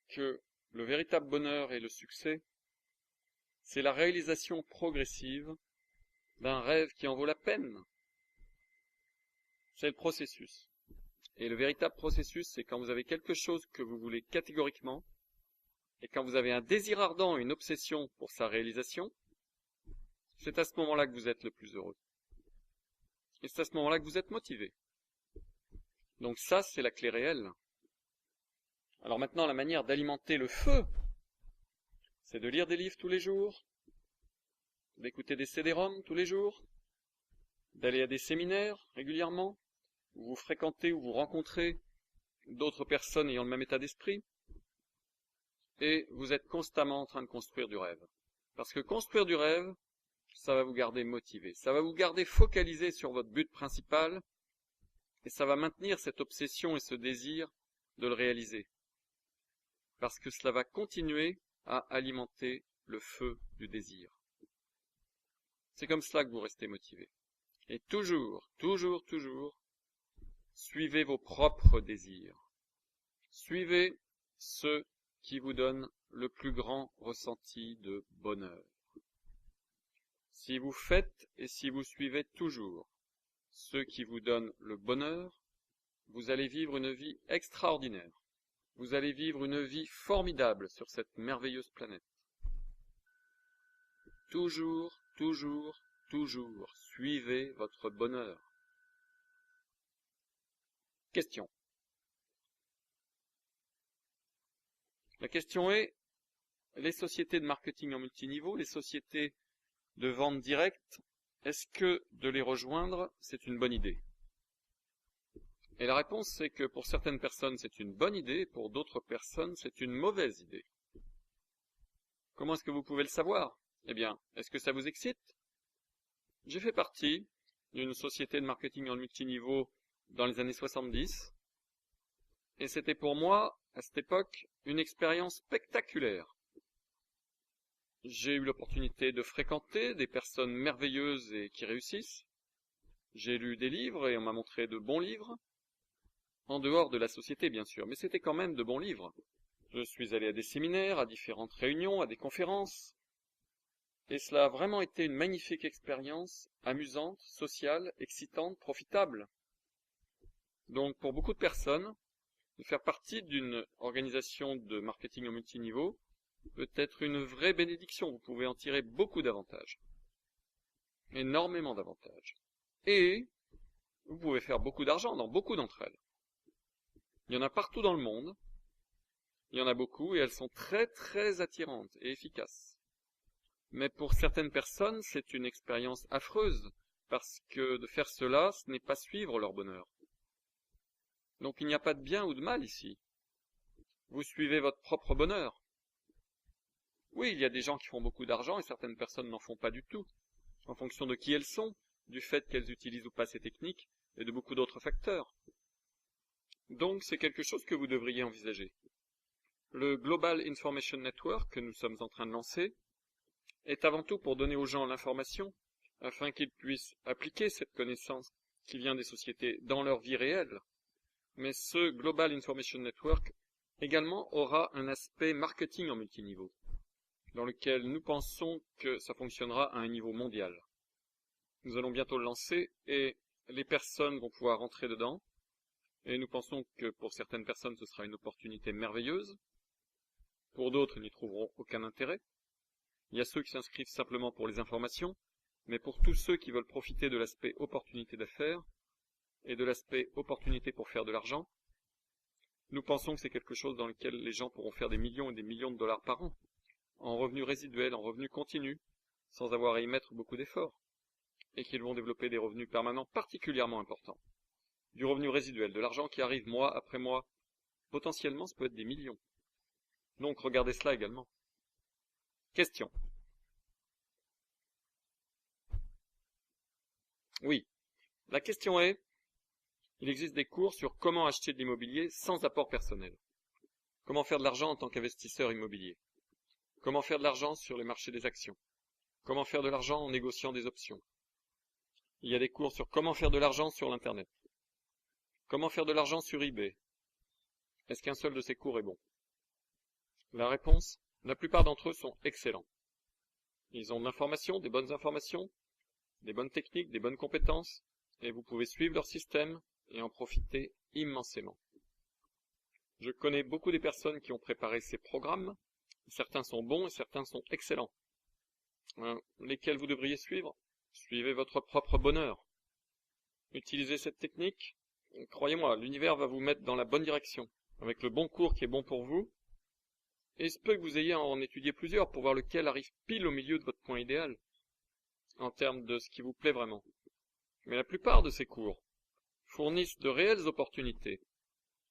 A: que le véritable bonheur et le succès, c'est la réalisation progressive d'un rêve qui en vaut la peine. C'est le processus. Et le véritable processus, c'est quand vous avez quelque chose que vous voulez catégoriquement, et quand vous avez un désir ardent et une obsession pour sa réalisation, c'est à ce moment-là que vous êtes le plus heureux. Et c'est à ce moment-là que vous êtes motivé. Donc ça, c'est la clé réelle. Alors maintenant, la manière d'alimenter le feu, c'est de lire des livres tous les jours, d'écouter des CD-ROM tous les jours, d'aller à des séminaires régulièrement, où vous fréquentez, où vous rencontrez d'autres personnes ayant le même état d'esprit, et vous êtes constamment en train de construire du rêve. Parce que construire du rêve, ça va vous garder motivé, ça va vous garder focalisé sur votre but principal, et ça va maintenir cette obsession et ce désir de le réaliser. Parce que cela va continuer à alimenter le feu du désir. C'est comme cela que vous restez motivé. Et toujours, suivez vos propres désirs. Suivez ceux qui vous donnent le plus grand ressenti de bonheur. Si vous faites et si vous suivez toujours ceux qui vous donnent le bonheur, vous allez vivre une vie extraordinaire. Vous allez vivre une vie formidable sur cette merveilleuse planète. Toujours, suivez votre bonheur. Question. La question est, les sociétés de marketing en multiniveau, les sociétés de vente directe, est-ce que de les rejoindre, c'est une bonne idée? Et la réponse, c'est que pour certaines personnes, c'est une bonne idée, pour d'autres personnes, c'est une mauvaise idée. Comment est-ce que vous pouvez le savoir? Eh bien, est-ce que ça vous excite? J'ai fait partie d'une société de marketing en multiniveau dans les années 70, et c'était pour moi, à cette époque, une expérience spectaculaire. J'ai eu l'opportunité de fréquenter des personnes merveilleuses et qui réussissent. J'ai lu des livres et on m'a montré de bons livres. En dehors de la société, bien sûr, mais c'était quand même de bons livres. Je suis allé à des séminaires, à différentes réunions, à des conférences. Et cela a vraiment été une magnifique expérience, amusante, sociale, excitante, profitable. Donc, pour beaucoup de personnes, de faire partie d'une organisation de marketing en multiniveau peut être une vraie bénédiction. Vous pouvez en tirer beaucoup d'avantages. Énormément d'avantages. Et vous pouvez faire beaucoup d'argent dans beaucoup d'entre elles. Il y en a partout dans le monde. Il y en a beaucoup et elles sont très attirantes et efficaces. Mais pour certaines personnes, c'est une expérience affreuse, parce que de faire cela, ce n'est pas suivre leur bonheur. Donc il n'y a pas de bien ou de mal ici. Vous suivez votre propre bonheur. Oui, il y a des gens qui font beaucoup d'argent et certaines personnes n'en font pas du tout, en fonction de qui elles sont, du fait qu'elles utilisent ou pas ces techniques, et de beaucoup d'autres facteurs. Donc c'est quelque chose que vous devriez envisager. Le Global Information Network que nous sommes en train de lancer est avant tout pour donner aux gens l'information, afin qu'ils puissent appliquer cette connaissance qui vient des sociétés dans leur vie réelle. Mais ce Global Information Network également aura un aspect marketing en multiniveau, dans lequel nous pensons que ça fonctionnera à un niveau mondial. Nous allons bientôt le lancer et les personnes vont pouvoir rentrer dedans, et nous pensons que pour certaines personnes ce sera une opportunité merveilleuse, pour d'autres ils n'y trouveront aucun intérêt. Il y a ceux qui s'inscrivent simplement pour les informations, mais pour tous ceux qui veulent profiter de l'aspect opportunité d'affaires et de l'aspect opportunité pour faire de l'argent, nous pensons que c'est quelque chose dans lequel les gens pourront faire des millions et des millions de dollars par an, en revenus résiduels, en revenus continus, sans avoir à y mettre beaucoup d'efforts, et qu'ils vont développer des revenus permanents particulièrement importants. Du revenu résiduel, de l'argent qui arrive mois après mois, potentiellement ça peut être des millions. Donc regardez cela également. Question. Oui. La question est, il existe des cours sur comment acheter de l'immobilier sans apport personnel. Comment faire de l'argent en tant qu'investisseur immobilier. Comment faire de l'argent sur les marchés des actions. Comment faire de l'argent en négociant des options. Il y a des cours sur comment faire de l'argent sur l'Internet. Comment faire de l'argent sur eBay. Est-ce qu'un seul de ces cours est bon? La réponse, la plupart d'entre eux sont excellents. Ils ont de l'information, des bonnes informations, des bonnes techniques, des bonnes compétences, et vous pouvez suivre leur système et en profiter immensément. Je connais beaucoup des personnes qui ont préparé ces programmes. Certains sont bons et certains sont excellents. Lesquels vous devriez suivre? Suivez votre propre bonheur. Utilisez cette technique. Croyez-moi, l'univers va vous mettre dans la bonne direction, avec le bon cours qui est bon pour vous. Et il se peut que vous ayez à en étudier plusieurs pour voir lequel arrive pile au milieu de votre point idéal, en termes de ce qui vous plaît vraiment. Mais la plupart de ces cours fournissent de réelles opportunités,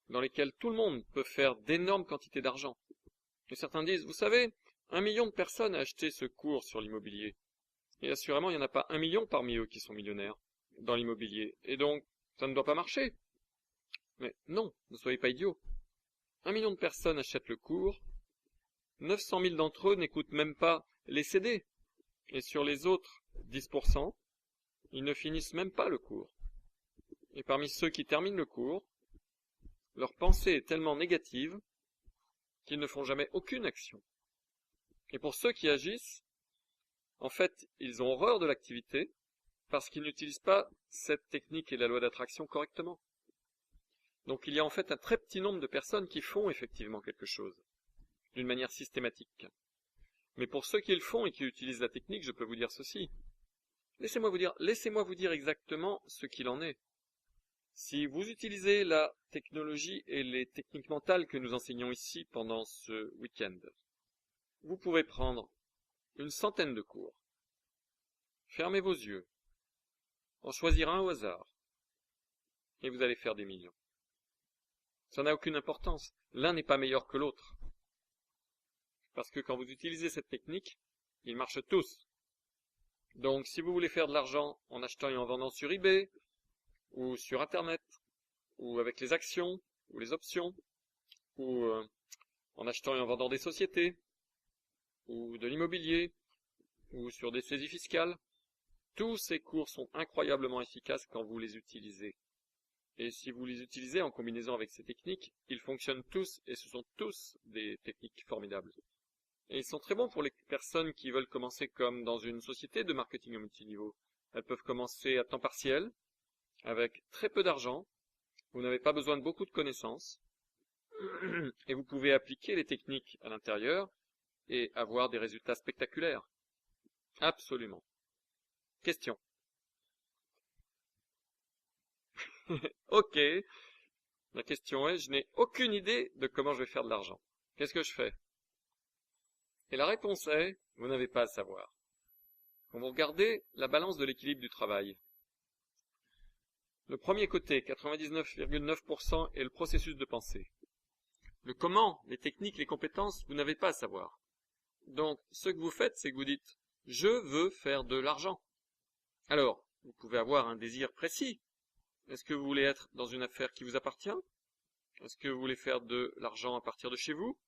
A: dans lesquelles tout le monde peut faire d'énormes quantités d'argent. Et certains disent, vous savez, 1 million de personnes a acheté ce cours sur l'immobilier. Et assurément, il n'y en a pas 1 million parmi eux qui sont millionnaires dans l'immobilier. Et donc, ça ne doit pas marcher. Mais non, ne soyez pas idiots. 1 million de personnes achètent le cours. 900 000 d'entre eux n'écoutent même pas les CD. Et sur les autres 10%, ils ne finissent même pas le cours. Et parmi ceux qui terminent le cours, leur pensée est tellement négative qu'ils ne font jamais aucune action. Et pour ceux qui agissent, en fait, ils ont horreur de l'activité parce qu'ils n'utilisent pas cette technique et la loi d'attraction correctement. Donc il y a en fait un très petit nombre de personnes qui font effectivement quelque chose, d'une manière systématique. Mais pour ceux qui le font et qui utilisent la technique, je peux vous dire ceci. Laissez-moi vous dire exactement ce qu'il en est. Si vous utilisez la technologie et les techniques mentales que nous enseignons ici pendant ce week-end, vous pouvez prendre une centaine de cours. Fermez vos yeux, en choisir un au hasard, et vous allez faire des millions. Ça n'a aucune importance. L'un n'est pas meilleur que l'autre. Parce que quand vous utilisez cette technique, ils marchent tous. Donc si vous voulez faire de l'argent en achetant et en vendant sur eBay, ou sur Internet, ou avec les actions, ou les options, ou en achetant et en vendant des sociétés, ou de l'immobilier, ou sur des saisies fiscales, tous ces cours sont incroyablement efficaces quand vous les utilisez. Et si vous les utilisez en combinaison avec ces techniques, ils fonctionnent tous, et ce sont tous des techniques formidables. Et ils sont très bons pour les personnes qui veulent commencer comme dans une société de marketing au multiniveau. Elles peuvent commencer à temps partiel, avec très peu d'argent, vous n'avez pas besoin de beaucoup de connaissances, et vous pouvez appliquer les techniques à l'intérieur et avoir des résultats spectaculaires. Absolument. Question. Ok. La question est, je n'ai aucune idée de comment je vais faire de l'argent. Qu'est-ce que je fais? Et la réponse est, vous n'avez pas à savoir. Quand vous regardez la balance de l'équilibre du travail, le premier côté, 99,9%, est le processus de pensée. Le comment, les techniques, les compétences, vous n'avez pas à savoir. Donc, ce que vous faites, c'est que vous dites, je veux faire de l'argent. Alors, vous pouvez avoir un désir précis. Est-ce que vous voulez être dans une affaire qui vous appartient? Est-ce que vous voulez faire de l'argent à partir de chez vous?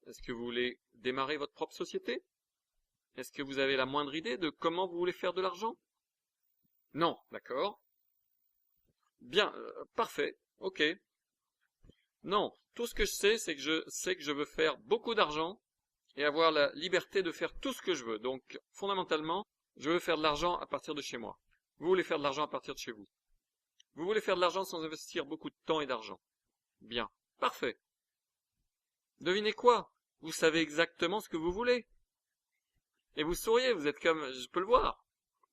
A: Est-ce que vous voulez démarrer votre propre société? Est-ce que vous avez la moindre idée de comment vous voulez faire de l'argent? Non, d'accord. Bien, parfait, ok. Non, tout ce que je sais, c'est que je veux faire beaucoup d'argent et avoir la liberté de faire tout ce que je veux. Donc, fondamentalement, je veux faire de l'argent à partir de chez moi. Vous voulez faire de l'argent à partir de chez vous. Vous voulez faire de l'argent sans investir beaucoup de temps et d'argent. Bien, parfait. Devinez quoi? Vous savez exactement ce que vous voulez. Et vous souriez, vous êtes comme, je peux le voir.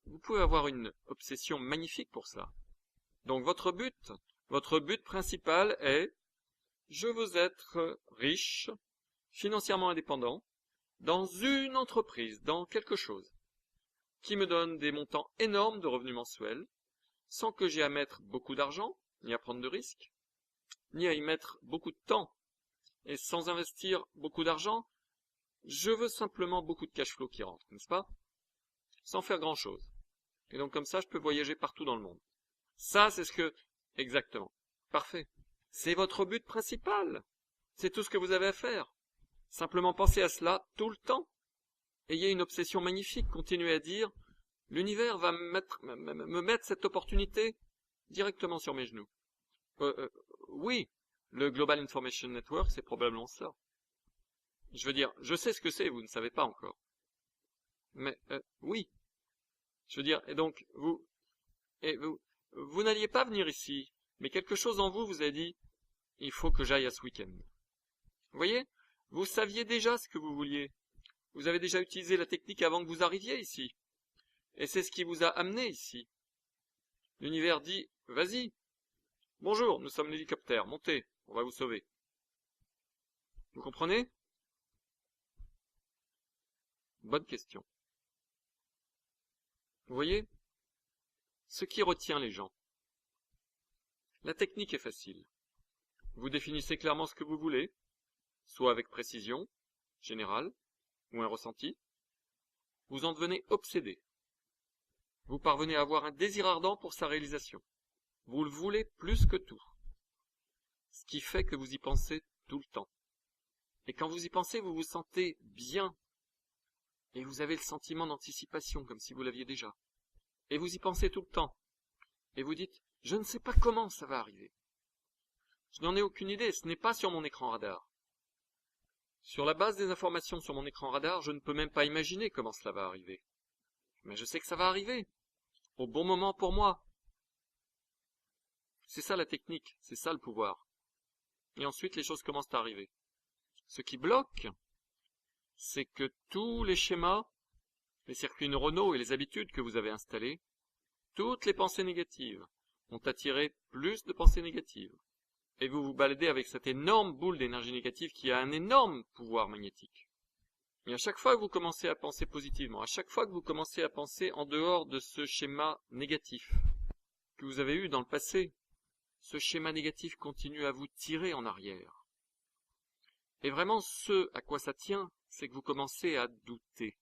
A: Vous pouvez avoir une obsession magnifique pour cela. Donc votre but principal est, je veux être riche, financièrement indépendant, dans une entreprise, dans quelque chose, qui me donne des montants énormes de revenus mensuels, sans que j'aie à mettre beaucoup d'argent, ni à prendre de risques, ni à y mettre beaucoup de temps. Et sans investir beaucoup d'argent, je veux simplement beaucoup de cash flow qui rentre, n'est-ce pas? Sans faire grand-chose. Et donc comme ça, je peux voyager partout dans le monde. Ça, c'est ce que... Exactement. Parfait. C'est votre but principal. C'est tout ce que vous avez à faire. Simplement pensez à cela tout le temps. Ayez une obsession magnifique. Continuez à dire, l'univers va me mettre cette opportunité directement sur mes genoux. Oui, le Global Information Network, c'est probablement cela. Je veux dire, je sais ce que c'est, vous ne savez pas encore. Mais oui. Je veux dire, et donc, vous n'alliez pas venir ici, mais quelque chose en vous vous a dit, il faut que j'aille à ce week-end. Vous voyez, vous saviez déjà ce que vous vouliez. Vous avez déjà utilisé la technique avant que vous arriviez ici. Et c'est ce qui vous a amené ici. L'univers dit, vas-y. Bonjour, nous sommes l'hélicoptère, montez, on va vous sauver. Vous comprenez? Bonne question. Vous voyez? Ce qui retient les gens, La technique est facile. Vous définissez clairement ce que vous voulez, soit avec précision, générale, ou un ressenti. Vous en devenez obsédé. Vous parvenez à avoir un désir ardent pour sa réalisation. Vous le voulez plus que tout. Ce qui fait que vous y pensez tout le temps. Et quand vous y pensez, vous vous sentez bien. Et vous avez le sentiment d'anticipation, comme si vous l'aviez déjà. Et vous y pensez tout le temps. Et vous dites, je ne sais pas comment ça va arriver. Je n'en ai aucune idée, ce n'est pas sur mon écran radar. Sur la base des informations sur mon écran radar, je ne peux même pas imaginer comment cela va arriver. Mais je sais que ça va arriver. Au bon moment pour moi. C'est ça la technique, c'est ça le pouvoir. Et ensuite, les choses commencent à arriver. Ce qui bloque, c'est que tous les schémas, les circuits neuronaux et les habitudes que vous avez installés, toutes les pensées négatives, ont attiré plus de pensées négatives. Et vous vous baladez avec cette énorme boule d'énergie négative qui a un énorme pouvoir magnétique. Et à chaque fois que vous commencez à penser positivement, à chaque fois que vous commencez à penser en dehors de ce schéma négatif que vous avez eu dans le passé, ce schéma négatif continue à vous tirer en arrière. Et vraiment, ce à quoi ça tient, c'est que vous commencez à douter.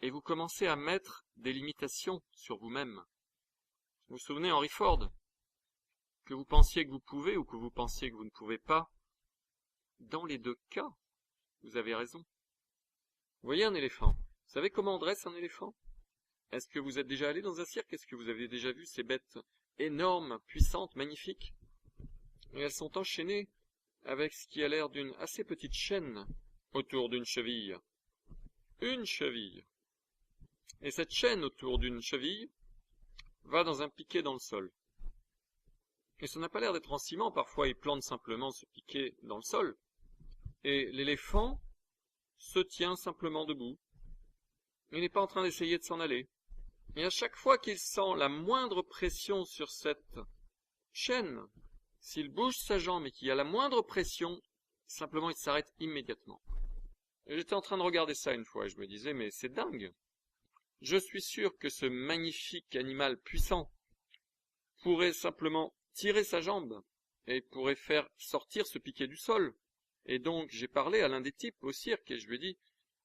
A: Et vous commencez à mettre des limitations sur vous-même. Vous vous souvenez, Henry Ford, que vous pensiez que vous pouvez ou que vous pensiez que vous ne pouvez pas, dans les deux cas, vous avez raison. Vous voyez un éléphant. Vous savez comment on dresse un éléphant? Est-ce que vous êtes déjà allé dans un cirque? Est-ce que vous avez déjà vu ces bêtes énormes, puissantes, magnifiques? Et elles sont enchaînées avec ce qui a l'air d'une assez petite chaîne autour d'une cheville. Une cheville. Et cette chaîne autour d'une cheville va dans un piquet dans le sol. Et ça n'a pas l'air d'être en ciment, parfois il plante simplement ce piquet dans le sol. Et l'éléphant se tient simplement debout. Il n'est pas en train d'essayer de s'en aller. Et à chaque fois qu'il sent la moindre pression sur cette chaîne, s'il bouge sa jambe et qu'il y a la moindre pression, simplement il s'arrête immédiatement. J'étais en train de regarder ça une fois et je me disais, mais c'est dingue. Je suis sûr que ce magnifique animal puissant pourrait simplement tirer sa jambe et pourrait faire sortir ce piquet du sol. Et donc j'ai parlé à l'un des types au cirque et je lui ai dit,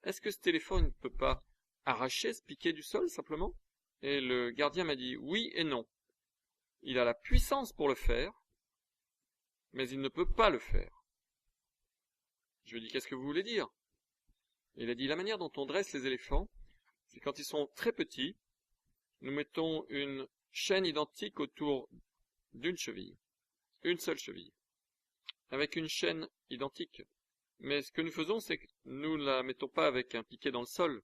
A: est-ce que cet éléphant ne peut pas arracher ce piquet du sol simplement? Et le gardien m'a dit oui et non. Il a la puissance pour le faire, mais il ne peut pas le faire. Je lui ai dit, qu'est-ce que vous voulez dire? Il a dit, la manière dont on dresse les éléphants, c'est quand ils sont très petits, nous mettons une chaîne identique autour d'une cheville, une seule cheville, avec une chaîne identique. Mais ce que nous faisons, c'est que nous ne la mettons pas avec un piquet dans le sol.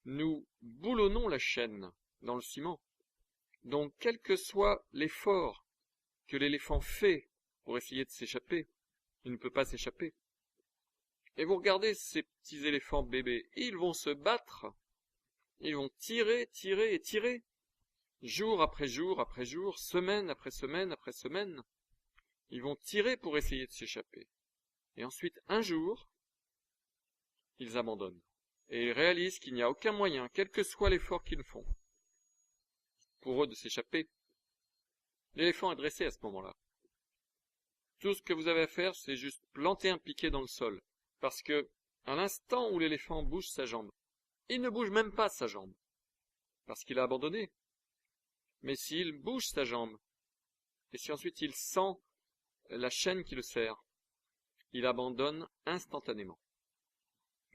A: Nous boulonnons la chaîne dans le ciment. Donc, quel que soit l'effort que l'éléphant fait pour essayer de s'échapper, il ne peut pas s'échapper. Et vous regardez ces petits éléphants bébés, ils vont se battre, ils vont tirer, tirer et tirer, jour après jour après jour, semaine après semaine après semaine. Ils vont tirer pour essayer de s'échapper. Et ensuite, un jour, ils abandonnent. Et ils réalisent qu'il n'y a aucun moyen, quel que soit l'effort qu'ils font, pour eux de s'échapper. L'éléphant est dressé à ce moment-là. Tout ce que vous avez à faire, c'est juste planter un piquet dans le sol. Parce que, à l'instant où l'éléphant bouge sa jambe, il ne bouge même pas sa jambe. Parce qu'il a abandonné. Mais s'il bouge sa jambe, et si ensuite il sent la chaîne qui le serre, il abandonne instantanément.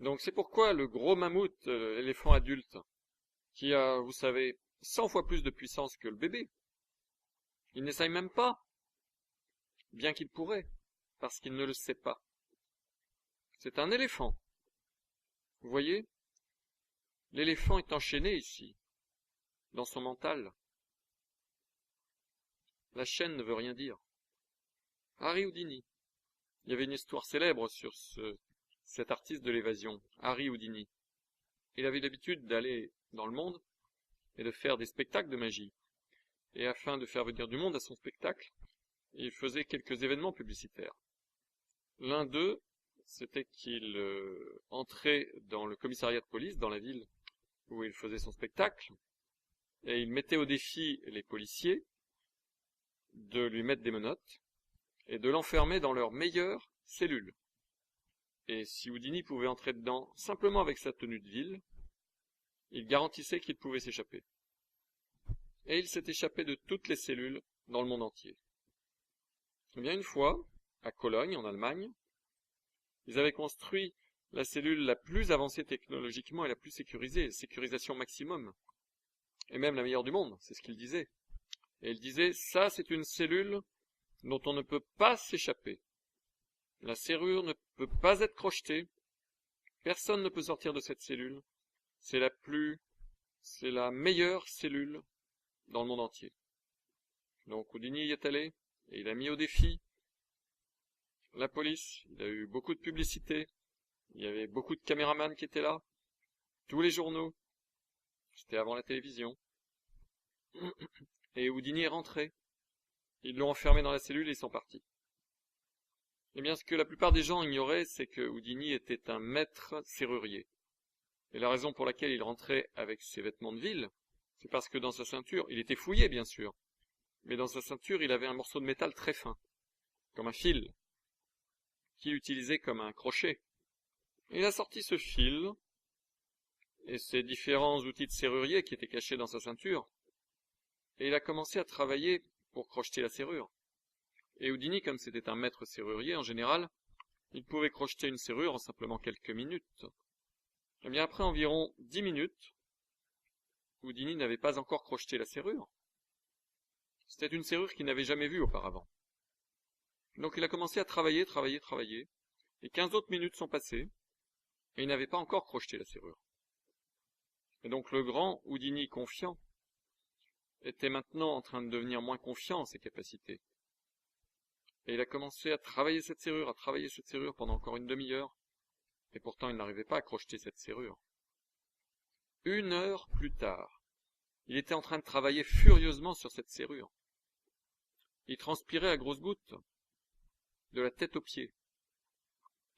A: Donc c'est pourquoi le gros mammouth, l'éléphant adulte, qui a, vous savez, 100 fois plus de puissance que le bébé, il n'essaye même pas, bien qu'il pourrait, parce qu'il ne le sait pas. C'est un éléphant. Vous voyez? L'éléphant est enchaîné ici, dans son mental. La chaîne ne veut rien dire. Harry Houdini. Il y avait une histoire célèbre sur cet artiste de l'évasion, Harry Houdini. Il avait l'habitude d'aller dans le monde et de faire des spectacles de magie. Et afin de faire venir du monde à son spectacle, il faisait quelques événements publicitaires. L'un d'eux, c'était qu'il entrait dans le commissariat de police, dans la ville où il faisait son spectacle, et il mettait au défi les policiers de lui mettre des menottes et de l'enfermer dans leur meilleure cellule. Et si Houdini pouvait entrer dedans simplement avec sa tenue de ville, il garantissait qu'il pouvait s'échapper. Et il s'est échappé de toutes les cellules dans le monde entier. Eh bien, une fois, à Cologne, en Allemagne, ils avaient construit la cellule la plus avancée technologiquement et la plus sécurisée, sécurisation maximum, et même la meilleure du monde, c'est ce qu'ils disaient. Et ils disaient, ça c'est une cellule dont on ne peut pas s'échapper. La serrure ne peut pas être crochetée, personne ne peut sortir de cette cellule, c'est la meilleure cellule dans le monde entier. Donc Houdini y est allé, et il a mis au défi la police, il a eu beaucoup de publicité, il y avait beaucoup de caméramans qui étaient là, tous les journaux, c'était avant la télévision, et Houdini est rentré, ils l'ont enfermé dans la cellule et ils sont partis. Eh bien, ce que la plupart des gens ignoraient, c'est que Houdini était un maître serrurier. Et la raison pour laquelle il rentrait avec ses vêtements de ville, c'est parce que dans sa ceinture, il était fouillé bien sûr, mais dans sa ceinture, il avait un morceau de métal très fin, comme un fil, qu'il utilisait comme un crochet. Il a sorti ce fil, et ses différents outils de serrurier qui étaient cachés dans sa ceinture, et il a commencé à travailler pour crocheter la serrure. Et Houdini, comme c'était un maître serrurier, en général, il pouvait crocheter une serrure en simplement quelques minutes. Eh bien, après environ 10 minutes, Houdini n'avait pas encore crocheté la serrure. C'était une serrure qu'il n'avait jamais vue auparavant. Donc il a commencé à travailler, et 15 autres minutes sont passées, et il n'avait pas encore crocheté la serrure. Et donc le grand Houdini confiant était maintenant en train de devenir moins confiant en ses capacités. Et il a commencé à travailler cette serrure pendant encore une demi-heure, et pourtant il n'arrivait pas à crocheter cette serrure. 1 heure plus tard, il était en train de travailler furieusement sur cette serrure. Il transpirait à grosses gouttes, de la tête aux pieds,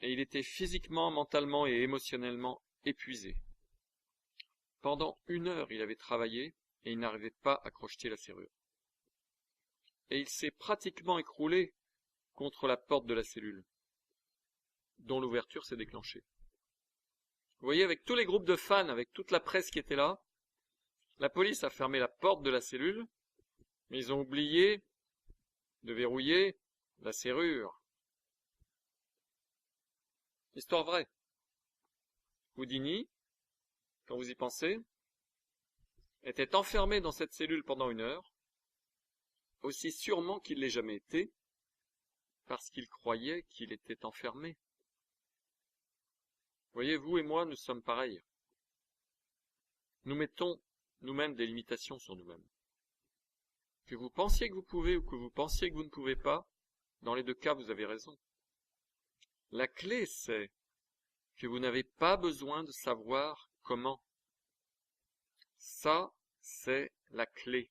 A: et il était physiquement, mentalement et émotionnellement épuisé. Pendant 1 heure, il avait travaillé, et il n'arrivait pas à crocheter la serrure. Et il s'est pratiquement écroulé contre la porte de la cellule, dont l'ouverture s'est déclenchée. Vous voyez, avec tous les groupes de fans, avec toute la presse qui était là, la police a fermé la porte de la cellule, mais ils ont oublié de verrouiller la serrure. Histoire vraie. Houdini, quand vous y pensez, était enfermé dans cette cellule pendant 1 heure, aussi sûrement qu'il l'ait jamais été, parce qu'il croyait qu'il était enfermé. Vous voyez, vous et moi, nous sommes pareils. Nous mettons nous-mêmes des limitations sur nous-mêmes. Que vous pensiez que vous pouvez ou que vous pensiez que vous ne pouvez pas, dans les 2 cas, vous avez raison. La clé, c'est que vous n'avez pas besoin de savoir comment. Ça, c'est la clé.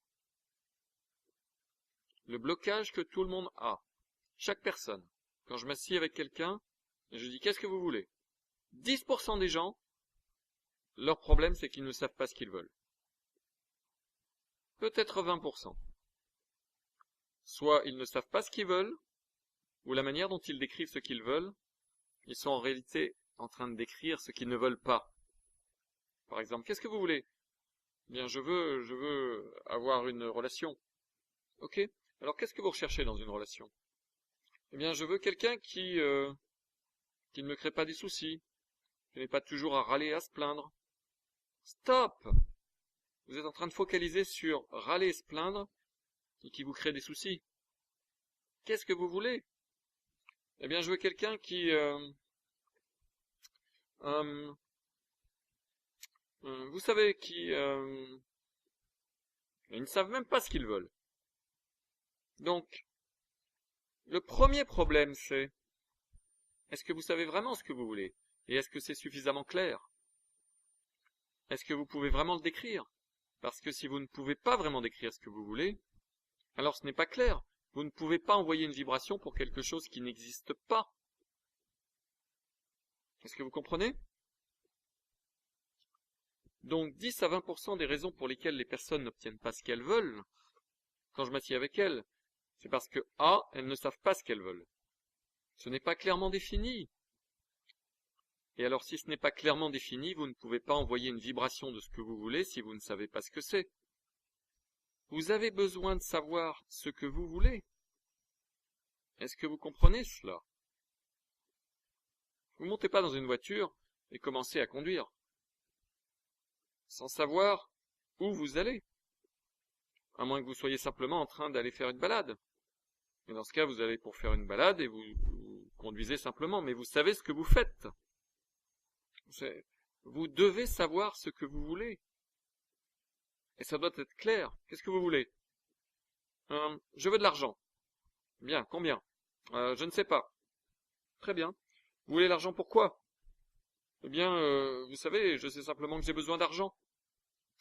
A: Le blocage que tout le monde a, chaque personne. Quand je m'assieds avec quelqu'un, et je dis « Qu'est-ce que vous voulez ?» 10% des gens, leur problème, c'est qu'ils ne savent pas ce qu'ils veulent. Peut-être 20%. Soit ils ne savent pas ce qu'ils veulent, ou la manière dont ils décrivent ce qu'ils veulent, ils sont en réalité en train de décrire ce qu'ils ne veulent pas. Par exemple, qu'est-ce que vous voulez? Bien, je veux avoir une relation. Ok. Alors, qu'est-ce que vous recherchez dans une relation? Eh bien, je veux quelqu'un qui ne me crée pas des soucis, qui n'est pas toujours à râler et à se plaindre. Stop! Vous êtes en train de focaliser sur râler et se plaindre et qui vous crée des soucis. Qu'est-ce que vous voulez? Eh bien, je veux quelqu'un qui vous savez, ils ne savent même pas ce qu'ils veulent. Donc, le premier problème, c'est, est-ce que vous savez vraiment ce que vous voulez? Et est-ce que c'est suffisamment clair? Est-ce que vous pouvez vraiment le décrire? Parce que si vous ne pouvez pas vraiment décrire ce que vous voulez, alors ce n'est pas clair. Vous ne pouvez pas envoyer une vibration pour quelque chose qui n'existe pas. Est-ce que vous comprenez? Donc 10 à 20% des raisons pour lesquelles les personnes n'obtiennent pas ce qu'elles veulent, quand je m'assieds avec elles, C'est parce que A, elles ne savent pas ce qu'elles veulent. Ce n'est pas clairement défini. Et alors si ce n'est pas clairement défini, vous ne pouvez pas envoyer une vibration de ce que vous voulez si vous ne savez pas ce que c'est. Vous avez besoin de savoir ce que vous voulez. Est-ce que vous comprenez cela? Vous ne montez pas dans une voiture et commencez à conduire, sans savoir où vous allez, à moins que vous soyez simplement en train d'aller faire une balade. Et dans ce cas, vous allez pour faire une balade et vous conduisez simplement, mais vous savez ce que vous faites. Vous devez savoir ce que vous voulez. Et ça doit être clair. Qu'est-ce que vous voulez? Je veux de l'argent. Bien, combien? Je ne sais pas. Très bien. Vous voulez l'argent pourquoi? Eh bien, vous savez, je sais simplement que j'ai besoin d'argent.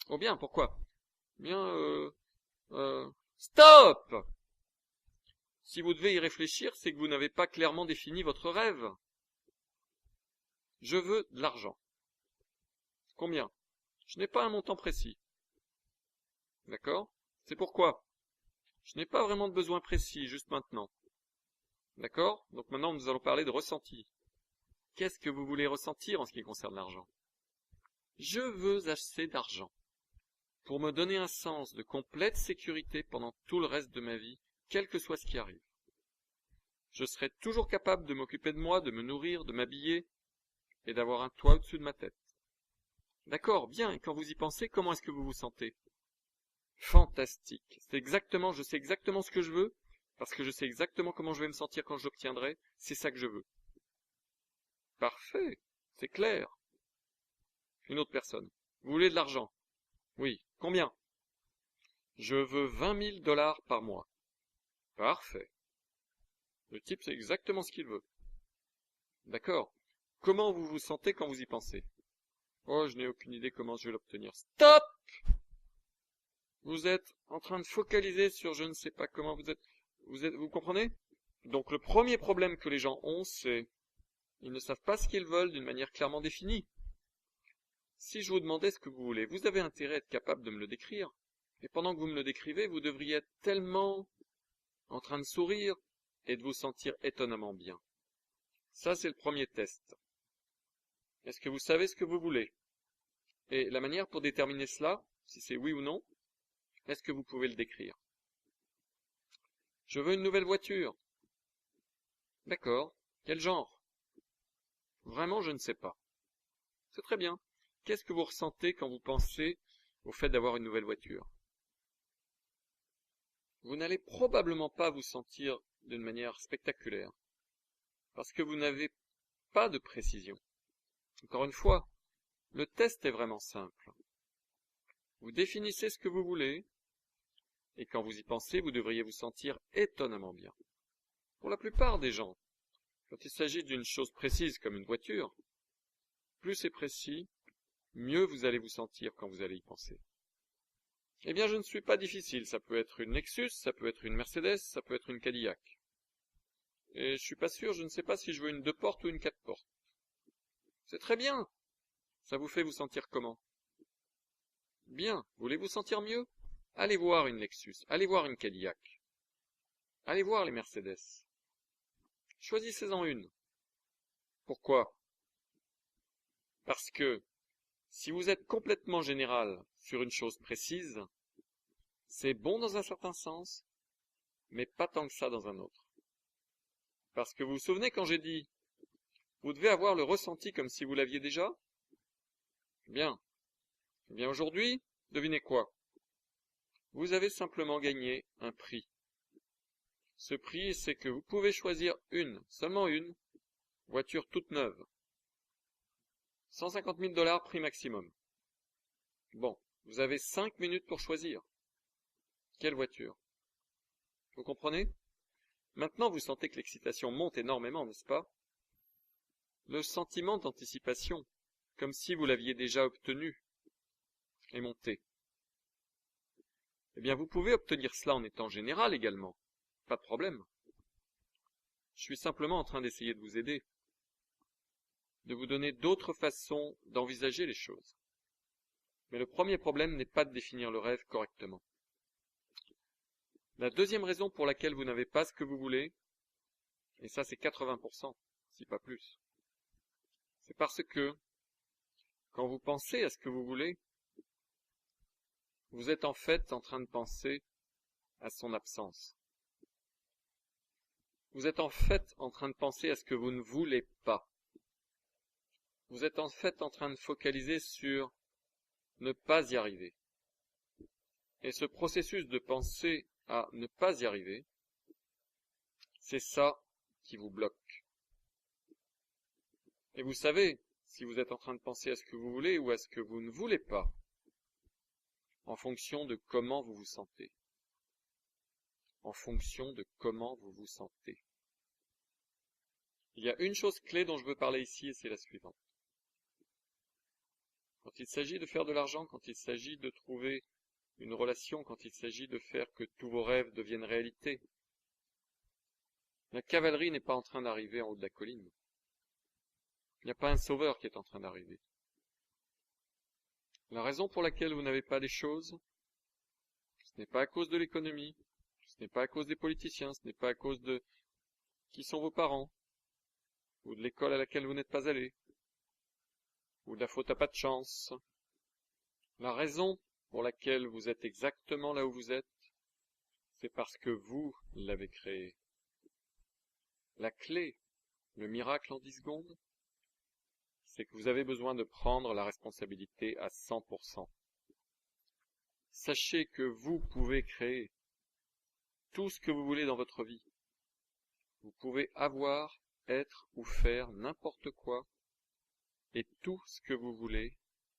A: Oh bien, pourquoi? Bien, stop! Si vous devez y réfléchir, c'est que vous n'avez pas clairement défini votre rêve. Je veux de l'argent. Combien? Je n'ai pas un montant précis. D'accord? C'est pourquoi? Je n'ai pas vraiment de besoin précis, juste maintenant. D'accord? Donc maintenant, nous allons parler de ressenti. Qu'est-ce que vous voulez ressentir en ce qui concerne l'argent? Je veux assez d'argent pour me donner un sens de complète sécurité pendant tout le reste de ma vie, quel que soit ce qui arrive. Je serai toujours capable de m'occuper de moi, de me nourrir, de m'habiller et d'avoir un toit au-dessus de ma tête. D'accord, bien, et quand vous y pensez, comment est-ce que vous vous sentez? Fantastique. Je sais exactement ce que je veux, parce que je sais exactement comment je vais me sentir quand je l'obtiendrai, c'est ça que je veux. Parfait, c'est clair. Une autre personne. Vous voulez de l'argent? Oui. Combien? Je veux 20 000 $ par mois. Parfait. Le type sait exactement ce qu'il veut. D'accord. Comment vous vous sentez quand vous y pensez? Oh, je n'ai aucune idée comment je vais l'obtenir. Stop! Vous êtes en train de focaliser sur je ne sais pas comment vous comprenez? Donc le premier problème que les gens ont, c'est ils ne savent pas ce qu'ils veulent d'une manière clairement définie. Si je vous demandais ce que vous voulez, vous avez intérêt à être capable de me le décrire. Et pendant que vous me le décrivez, vous devriez être tellement en train de sourire et de vous sentir étonnamment bien. Ça, c'est le premier test. Est-ce que vous savez ce que vous voulez? Et la manière pour déterminer cela, si c'est oui ou non, est-ce que vous pouvez le décrire? Je veux une nouvelle voiture. D'accord. Quel genre? Vraiment, je ne sais pas. C'est très bien. Qu'est-ce que vous ressentez quand vous pensez au fait d'avoir une nouvelle voiture? Vous n'allez probablement pas vous sentir d'une manière spectaculaire, parce que vous n'avez pas de précision. Encore une fois, le test est vraiment simple. Vous définissez ce que vous voulez, et quand vous y pensez, vous devriez vous sentir étonnamment bien. Pour la plupart des gens, quand il s'agit d'une chose précise comme une voiture, plus c'est précis, mieux vous allez vous sentir quand vous allez y penser. Eh bien, je ne suis pas difficile. Ça peut être une Lexus, ça peut être une Mercedes, ça peut être une Cadillac. Et je suis pas sûr, je ne sais pas si je veux une 2 portes ou une 4 portes. C'est très bien. Ça vous fait vous sentir comment? Bien. Voulez vous sentir mieux? Allez voir une Lexus, allez voir une Cadillac. Allez voir les Mercedes. Choisissez-en une. Pourquoi? Parce que si vous êtes complètement général sur une chose précise, c'est bon dans un certain sens, mais pas tant que ça dans un autre. Parce que vous vous souvenez quand j'ai dit « Vous devez avoir le ressenti comme si vous l'aviez déjà » Bien. Eh bien aujourd'hui, devinez quoi? Vous avez simplement gagné un prix. Ce prix, c'est que vous pouvez choisir seulement une, voiture toute neuve. 150 000 $ prix maximum. Bon, vous avez 5 minutes pour choisir. Quelle voiture? Vous comprenez? Maintenant, vous sentez que l'excitation monte énormément, n'est-ce pas? Le sentiment d'anticipation, comme si vous l'aviez déjà obtenu, est monté. Eh bien, vous pouvez obtenir cela en étant général également. Pas de problème. Je suis simplement en train d'essayer de vous aider, de vous donner d'autres façons d'envisager les choses. Mais le premier problème n'est pas de définir le rêve correctement. La deuxième raison pour laquelle vous n'avez pas ce que vous voulez, et ça c'est 80%, si pas plus, c'est parce que quand vous pensez à ce que vous voulez, vous êtes en fait en train de penser à son absence. Vous êtes en fait en train de penser à ce que vous ne voulez pas. Vous êtes en fait en train de focaliser sur ne pas y arriver. Et ce processus de penser à ne pas y arriver, c'est ça qui vous bloque. Et vous savez, si vous êtes en train de penser à ce que vous voulez ou à ce que vous ne voulez pas, en fonction de comment vous vous sentez. En fonction de comment vous vous sentez. Il y a une chose clé dont je veux parler ici et c'est la suivante. Quand il s'agit de faire de l'argent, quand il s'agit de trouver une relation, quand il s'agit de faire que tous vos rêves deviennent réalité, la cavalerie n'est pas en train d'arriver en haut de la colline. Il n'y a pas un sauveur qui est en train d'arriver. La raison pour laquelle vous n'avez pas les choses, ce n'est pas à cause de l'économie, ce n'est pas à cause des politiciens, ce n'est pas à cause de qui sont vos parents, ou de l'école à laquelle vous n'êtes pas allé, ou de la faute à pas de chance. La raison pour laquelle vous êtes exactement là où vous êtes, c'est parce que vous l'avez créé. La clé, le miracle en 10 secondes, c'est que vous avez besoin de prendre la responsabilité à 100%. Sachez que vous pouvez créer tout ce que vous voulez dans votre vie. Vous pouvez avoir, être ou faire n'importe quoi et tout ce que vous voulez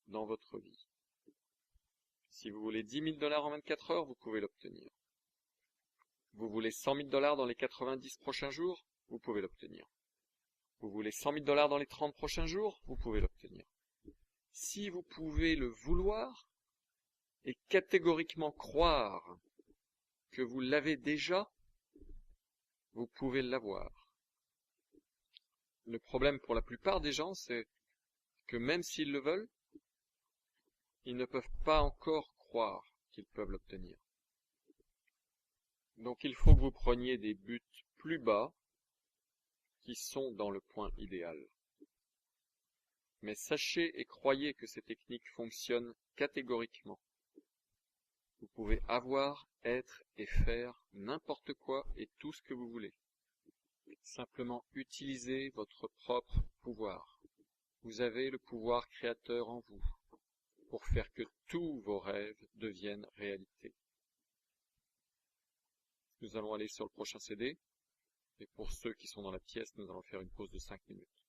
A: dans votre vie. Si vous voulez 10 000 $ en 24 heures, vous pouvez l'obtenir. Vous voulez 100 000 $ dans les 90 prochains jours, vous pouvez l'obtenir. Vous voulez 100 000 $ dans les 30 prochains jours, vous pouvez l'obtenir. Si vous pouvez le vouloir et catégoriquement croire que vous l'avez déjà, vous pouvez l'avoir. Le problème pour la plupart des gens, c'est que même s'ils le veulent, ils ne peuvent pas encore croire qu'ils peuvent l'obtenir. Donc il faut que vous preniez des buts plus bas qui sont dans le point idéal. Mais sachez et croyez que ces techniques fonctionnent catégoriquement. Vous pouvez avoir, être et faire n'importe quoi et tout ce que vous voulez. Simplement utilisez votre propre pouvoir. Vous avez le pouvoir créateur en vous pour faire que tous vos rêves deviennent réalité. Nous allons aller sur le prochain CD et pour ceux qui sont dans la pièce, nous allons faire une pause de 5 minutes.